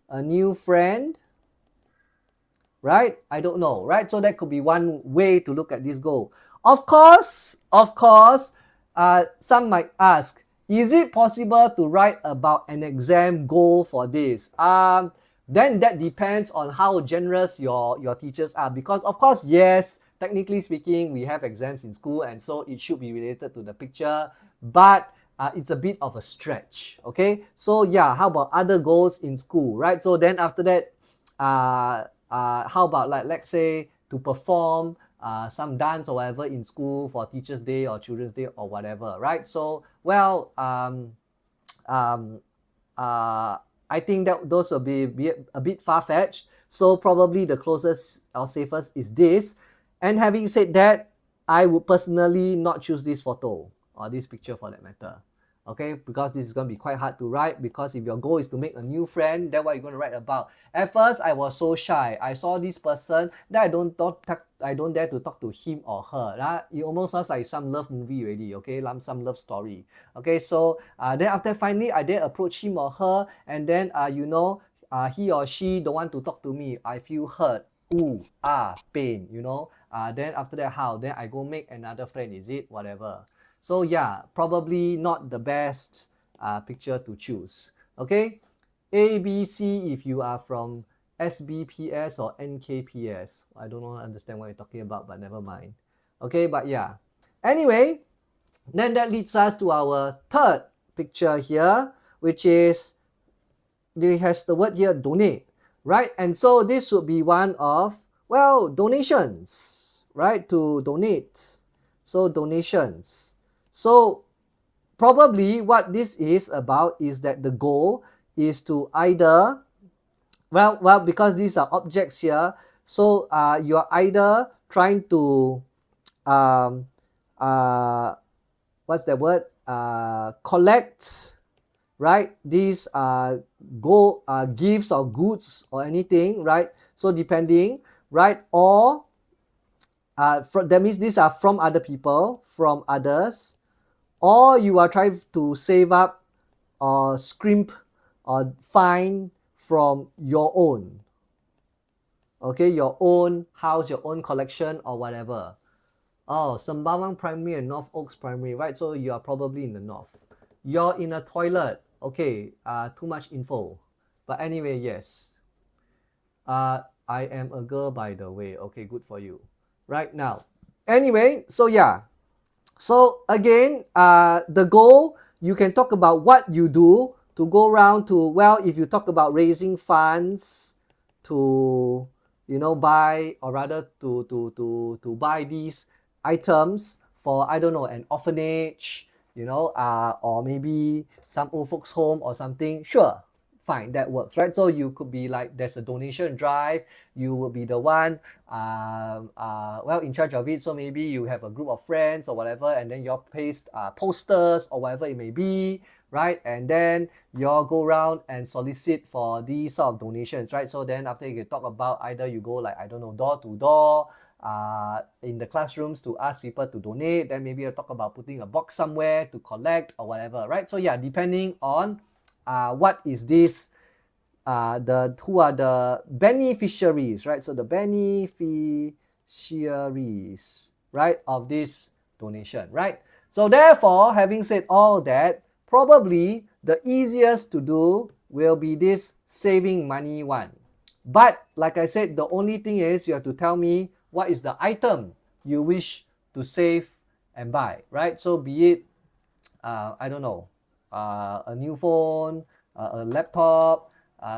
a new friend, right? I don't know, right? So that could be one way to look at this goal. Of course, some might ask, is it possible to write about an exam goal for this? Then that depends on how generous your teachers are, because of course, yes, technically speaking, we have exams in school, and so it should be related to the picture, but it's a bit of a stretch, okay? So yeah, how about other goals in school, right? So then after that, how about, like, let's say, to perform some dance or whatever in school for Teachers' Day or Children's Day or whatever, right? So, well, I think that those will be a bit far-fetched. So probably the closest or safest is this. And having said that, I would personally not choose this photo or this picture for that matter. Okay, because this is going to be quite hard to write, because if your goal is to make a new friend, then what you're going to write about. At first, I was so shy. I saw this person, then I don't dare to talk to him or her. It almost sounds like some love movie already, okay? Some love story. Okay, so then after finally, I dare approach him or her, and then, he or she don't want to talk to me. I feel hurt. Ooh, pain, Then after that, how? Then I go make another friend, is it? Whatever. So yeah, probably not the best picture to choose. Okay, A, B, C if you are from SBPS or NKPS. I don't understand what you're talking about, but never mind. Okay, but yeah. Anyway, then that leads us to our third picture here, which is, it has the word here, donate, right? And so this would be one of, well, donations, right? To donate. So donations. So probably what this is about is that the goal is to either, well, because these are objects here, so you are either trying to, what's the word? Collect, right? These gifts or goods or anything, right? So depending, right? Or that means these are from other people, from others, or you are trying to save up or scrimp or find from your own. Okay, your own house, your own collection or whatever. Oh, Sembawang Primary and North Oaks Primary, right? So you are probably in the north. You're in a toilet. Okay, too much info. But anyway, yes. I am a girl, by the way. Okay, good for you. Right now. Anyway, so yeah. So again, the goal, you can talk about what you do to go around to, well, if you talk about raising funds to, you know, buy, or rather to buy these items for, I don't know, an orphanage, you know, or maybe some old folks home or something, sure, fine, that works, right? So you could be like, there's a donation drive, you will be the one well, in charge of it. So maybe you have a group of friends or whatever, and then you'll paste posters or whatever it may be, right? And then you'll go around and solicit for these sort of donations, right? So then after you can talk about, either you go like, I don't know, door to door in the classrooms to ask people to donate, then maybe you'll talk about putting a box somewhere to collect or whatever, right? So yeah, depending on what is this, who are the beneficiaries, right? So the beneficiaries, right, of this donation, right? So therefore, having said all that, probably the easiest to do will be this saving money one. But like I said, the only thing is you have to tell me what is the item you wish to save and buy, right? So be it, I don't know, a new phone, a laptop,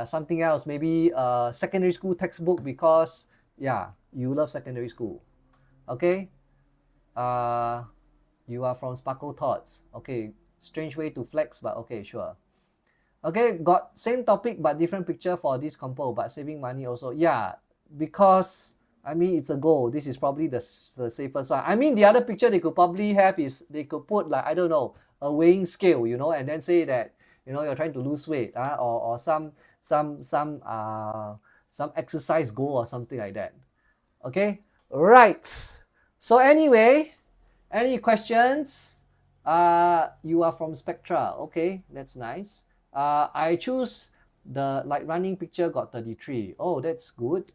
something else, maybe a secondary school textbook, because yeah, you love secondary school. Okay, you are from Sparkle Thoughts. Okay, strange way to flex, but okay, sure. Okay, got same topic but different picture for this compo, but saving money also. Yeah, because I mean, it's a goal. This is probably the safest one. I mean, the other picture they could probably have is, they could put like, I don't know, a weighing scale, you know, and then say that, you know, you're trying to lose weight, or some exercise goal or something like that. Okay, right. So anyway, any questions? You are from Spectra. Okay, that's nice. I choose the like running picture, got 33. Oh, that's good,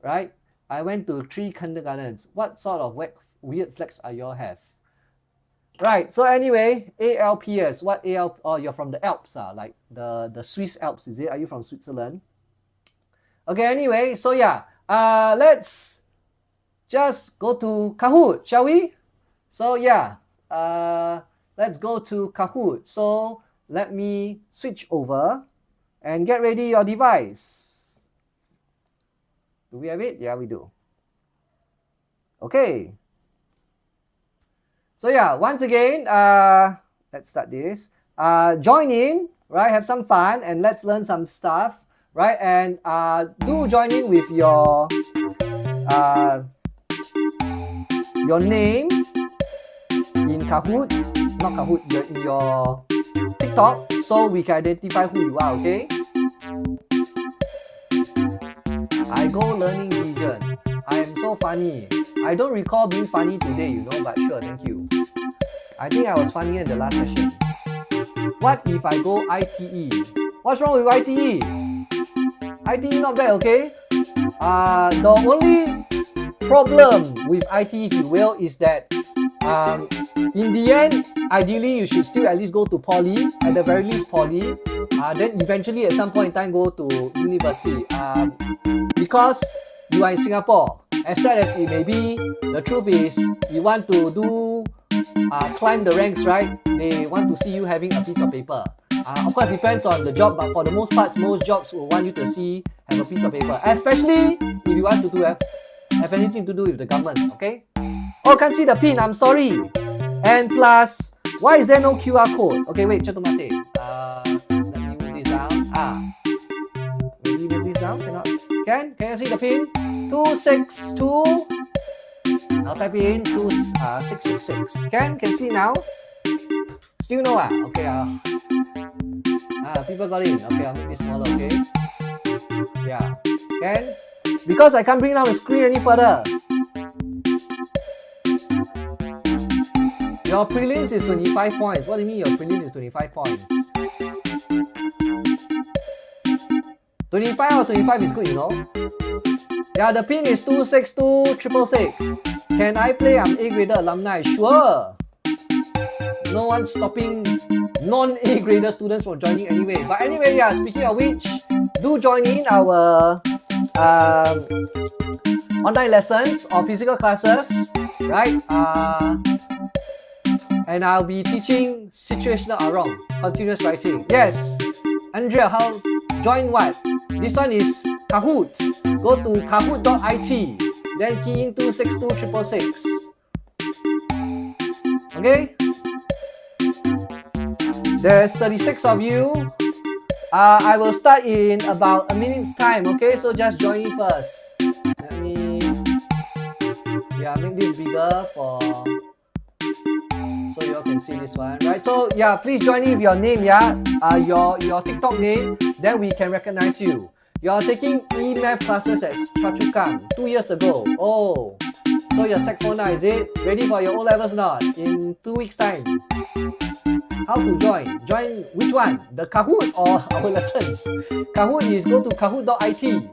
right? I went to 3 kindergartens. What sort of weird flex are y'all have? Right, so anyway, ALPS, what AL, oh, you're from the Alps, like the Swiss Alps, is it? Are you from Switzerland? Okay, anyway, so yeah, let's just go to Kahoot, shall we? So yeah, let's go to Kahoot. So let me switch over and get ready your device. Do we have it? Yeah, we do. Okay. So yeah, once again, let's start this. Join in, right? Have some fun and let's learn some stuff, right? And do join in with your name in Kahoot, not Kahoot, in your TikTok, so we can identify who you are, okay? I go learning vision. I am so funny. I don't recall being funny today, you know, but sure, thank you. I think I was funnier in the last session. What if I go ITE? What's wrong with ITE? ITE not bad, okay? The only problem with ITE, if you will, is that in the end, ideally you should still at least go to poly, at the very least poly, then eventually at some point in time go to university, because you are in Singapore. As sad as it may be, the truth is, you want to do climb the ranks, right? They want to see you having a piece of paper. Of course, depends on the job, but for the most part, most jobs will want you to have a piece of paper, especially if you want to have anything to do with the government, okay? Oh, can't see the pin, I'm sorry. And plus, why is there no QR code? Okay, wait, Choto Mate. Let me move this down. Maybe move this down, cannot. Can you see the pin? 262. I'll type in 666. Can see now? Still no? Okay. People got it. Okay, I'll make this smaller. Okay. Yeah. Can? Because I can't bring down the screen any further. Your prelims is 25 points. What do you mean your prelims is 25 points? 25 or 25 is good, you know. Yeah, the pin is 262-666. Can I play? I'm A-graded alumni. Sure. No one's stopping non-A-graded students from joining anyway. But anyway, yeah, speaking of which, do join in our online lessons or physical classes, right? And I'll be teaching situational wrong, continuous writing. Yes, Andrea, how? Join what? This one is Kahoot. Go to kahoot.it, then key in 262-666. Okay? There's 36 of you. I will start in about a minute's time, okay? So just join in first. Let me make this bigger so you all can see this one, right? So yeah, please join in with your name, yeah? Your TikTok name, then we can recognize you. You're taking E-Math classes at Choa Chu Kang 2 years ago. Oh, so you're Sec 4 now, is it? Ready for your O-levels not? In 2 weeks' time. How to join? Join which one? The Kahoot or our lessons? Kahoot is go to kahoot.it,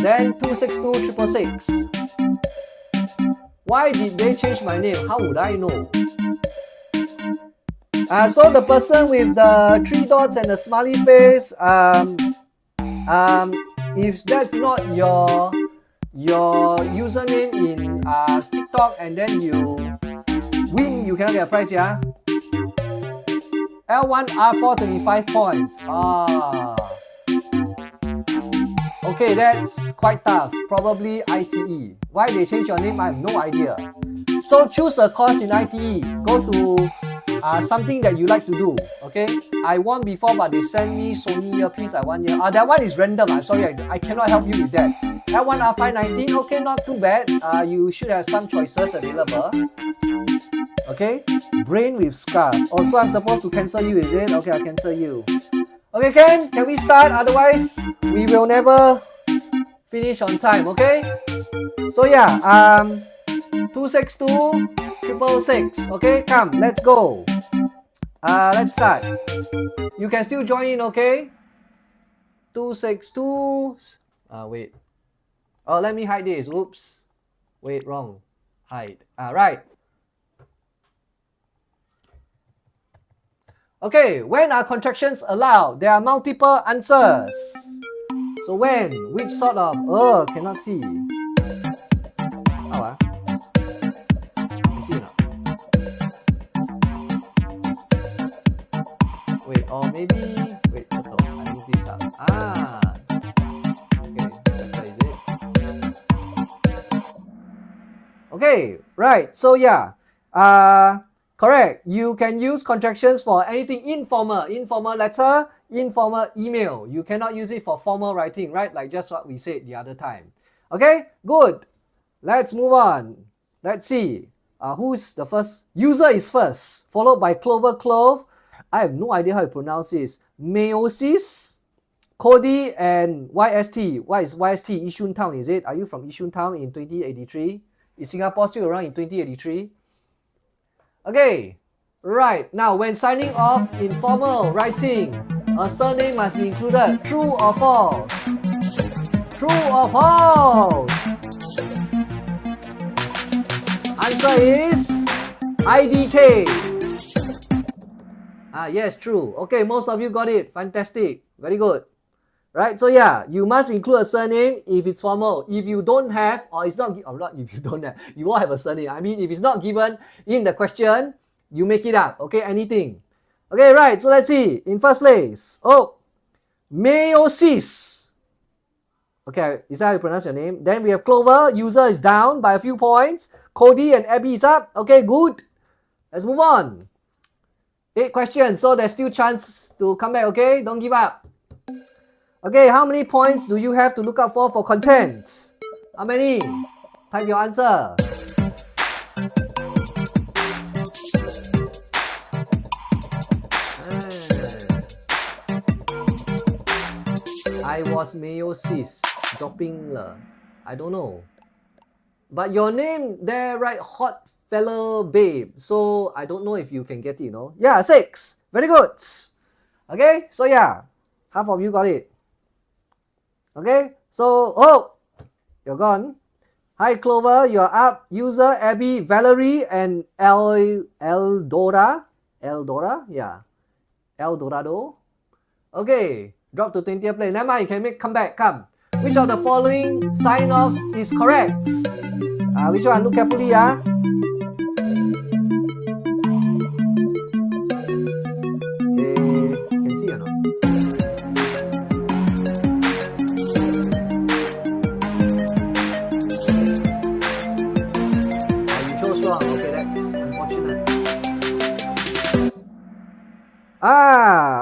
then 262-666. Why did they change my name? How would I know? So the person with the 3 dots and the smiley face, if that's not your username in TikTok and then you win, you cannot get a prize, yeah? L1R4 25 points. Okay, that's quite tough. Probably ITE. Why they change your name? I have no idea. So choose a course in ITE. Go to something that you like to do. Okay, I won before, but they sent me Sony earpiece. I won here. That one is random. I'm sorry, I cannot help you with that. L1R519. Okay, not too bad. You should have some choices available. Okay, brain with scarf. Also, I'm supposed to cancel you, is it? Okay, I'll cancel you. Okay, Ken, can we start? Otherwise, we will never finish on time. Okay. So yeah, 262-666. Okay, come, let's go. Let's start. You can still join in, okay? 262. Wait. Oh, let me hide this. Oops. Wait, wrong. Hide. Right. Okay, when are contractions allowed? There are multiple answers. So when? Which sort of? Oh, cannot see. How you see or not? Wait, or maybe... Wait, I move this up. Okay, better is it? Okay, right, so yeah. Correct. You can use contractions for anything informal. Informal letter, informal email. You cannot use it for formal writing, right? Like just what we said the other time. Okay, good. Let's move on. Let's see. Who's the first? User is first, followed by Clover Clove. I have no idea how to pronounce this. Meiosis, Cody, and YST. What is YST? Yishun Town, is it? Are you from Yishun Town in 2083? Is Singapore still around in 2083? Okay, right. Now, when signing off in formal writing, a surname must be included. True or false? True or false? Answer is IDK. Yes, true. Okay, most of you got it. Fantastic. Very good. Right, so yeah, you must include a surname if it's formal. If you don't have, or it's not, or not if you don't have, you won't have a surname. I mean, if it's not given in the question, you make it up, okay, anything. Okay, right, so let's see. In first place, Meiosis. Okay, is that how you pronounce your name? Then we have Clover, user is down by a few points. Cody and Abby is up. Okay, good. Let's move on. 8 questions, so there's still chance to come back, okay? Don't give up. Okay, how many points do you have to look out for content? How many? Type your answer. I was Meiosis, dropping. I don't know. But your name there, right? Hot fellow babe. So I don't know if you can get it, you know. Yeah, 6. Very good. Okay, so yeah, half of you got it. Okay, so, oh, you're gone. Hi, Clover, you're up. User, Abby, Valerie, and Eldora. Eldora, yeah. Eldorado. Okay, drop to 20th place. Never mind, you can come back. Come. Which of the following sign-offs is correct? Which one? Look carefully, Can see or not? You chose wrong. Okay, that's unfortunate.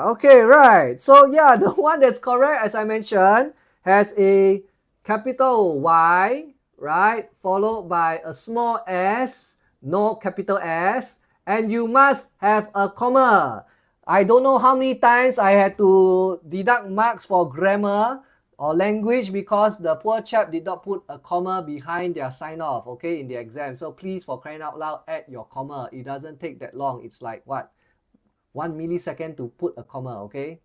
Okay, right. So yeah, the one that's correct, as I mentioned, has a capital Y, right? Followed by a small s, no capital S, and you must have a comma. I don't know how many times I had to deduct marks for grammar or language because the poor chap did not put a comma behind their sign-off, okay, in the exam. So please, for crying out loud, add your comma. It doesn't take that long. It's like, what, 1 millisecond to put a comma, okay?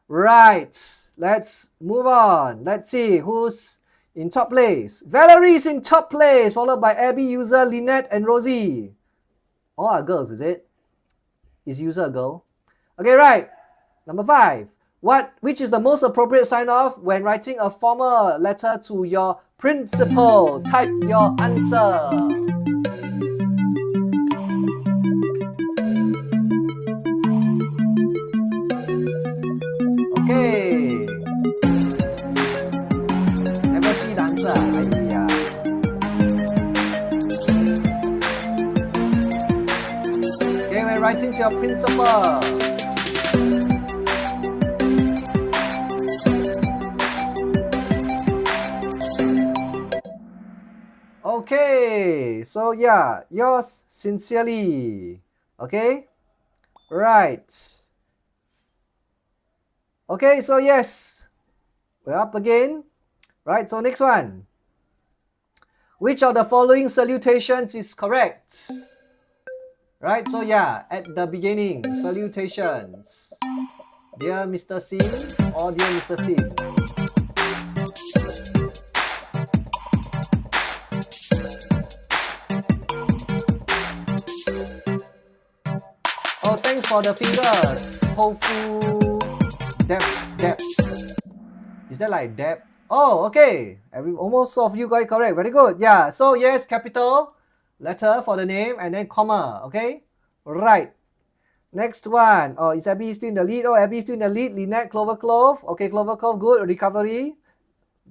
Right, let's move on. Let's see who's in top place. Valerie is in top place, followed by Abby, User, Lynette, and Rosie. All are girls, is it? Is User a girl? Okay, right. Number 5. Which is the most appropriate sign-off when writing a formal letter to your principal? Type your answer. Okay. Never see the answer. Okay, when writing to your principal. Okay, so yeah, yours sincerely. Okay, right. Okay, so yes, we're up again. Right, so next one. Which of the following salutations is correct? Right, so yeah, at the beginning, salutations. Dear Mr. Sim or dear Mr. Sim. Oh, thanks for the fingers. Tofu. Deb. Is that like Deb? Oh, okay. Almost all of you got it correct. Very good. Yeah. So yes, capital letter for the name and then comma. Okay. Right. Next one. Oh, is Abby still in the lead? Oh, Abby still in the lead. Lynette, Clover Clove. Okay, Clover Clove. Good. Recovery.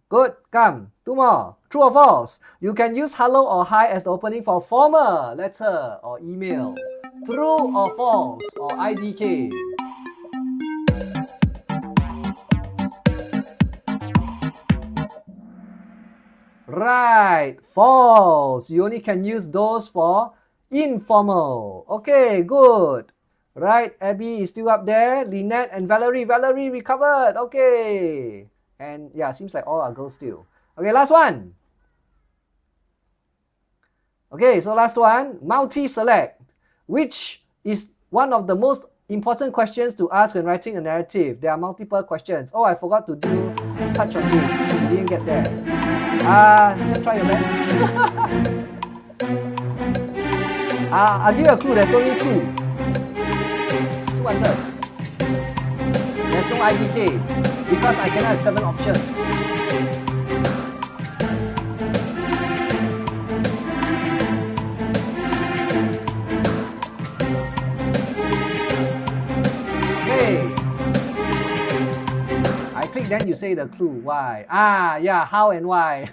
Good. Come. 2 more. True or false? You can use hello or hi as the opening for formal letter or email. True or false or IDK? Right, false. You only can use those for informal. Okay, good. Right, Abby is still up there. Lynette and Valerie. Valerie recovered. Okay. And yeah, seems like all are girls still. Okay, last one. Okay, so last one. Multi-select. Which is one of the most important questions to ask when writing a narrative. There are multiple questions. Oh, I forgot to touch on this. We didn't get there. Just try your best. I'll give you a clue. There's only 2 answers. There's no IDK because I can have 7 options. Okay. I click, then you say the clue. Why? Yeah, how and why.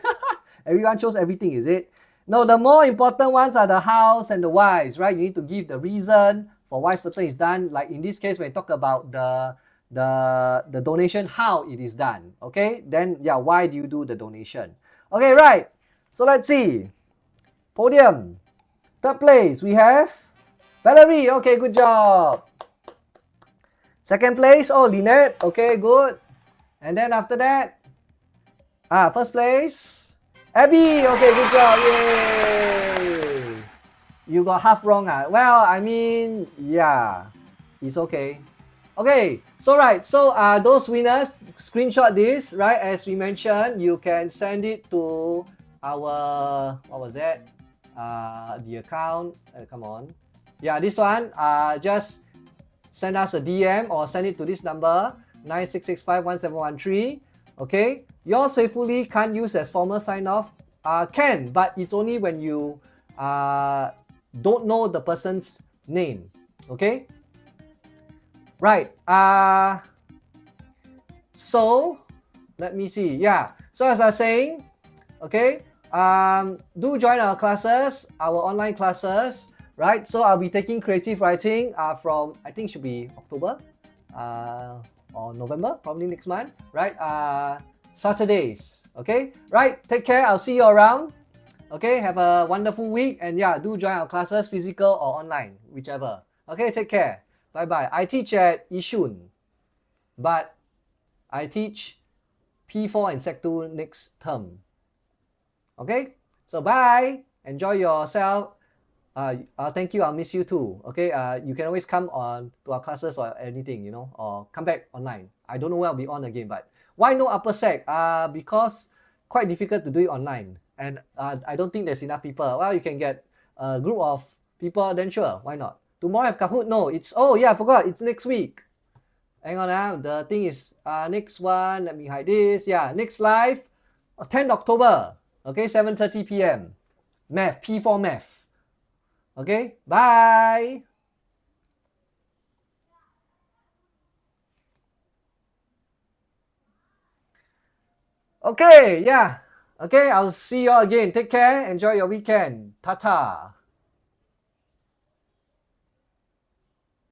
Everyone chose everything, is it? No, the more important ones are the hows and the whys, right? You need to give the reason for why something is done. Like in this case, when you talk about the donation, how it is done. Okay, then yeah, why do you do the donation? Okay, right. So let's see. Podium. 3rd place, we have Valerie. Okay, good job. 2nd place, oh, Lynette. Okay, good. And then after that, 1st place, Abby. Okay, good job. Yay. You got half wrong. Well, I mean, yeah, it's okay. Okay, so those winners, screenshot this, right? As we mentioned, you can send it to our, what was that? The account, come on. Yeah, this one, just send us a DM or send it to this number, 96651713. Okay, yours faithfully can't use as formal sign off. Can, but it's only when you don't know the person's name. Okay, right. So let me see. Yeah, so as I was saying, okay, do join our classes, our online classes, right? So I'll be taking creative writing from, I think should be October or November, probably next month, right? Saturdays, okay? Right, take care. I'll see you around. Okay, have a wonderful week, and yeah, do join our classes, physical or online, whichever. Okay, take care. Bye-bye. I teach at Yishun, but I teach P4 and Sec 2 next term. Okay, so bye. Enjoy yourself. Thank you. I'll miss you too. Okay, you can always come on to our classes or anything, you know, or come back online. I don't know when I'll be on again, but why no upper sec? Because quite difficult to do it online, and I don't think there's enough people. Well, you can get a group of people, then sure, why not? Tomorrow I have Kahoot. No, it's, oh yeah, I forgot. It's next week. Hang on, the thing is next one. Let me hide this. Yeah, next live, 10th October. Okay, 7:30 p.m. Math, P4 math. Okay, bye. Okay, yeah. Okay, I'll see you all again. Take care. Enjoy your weekend. Ta-ta.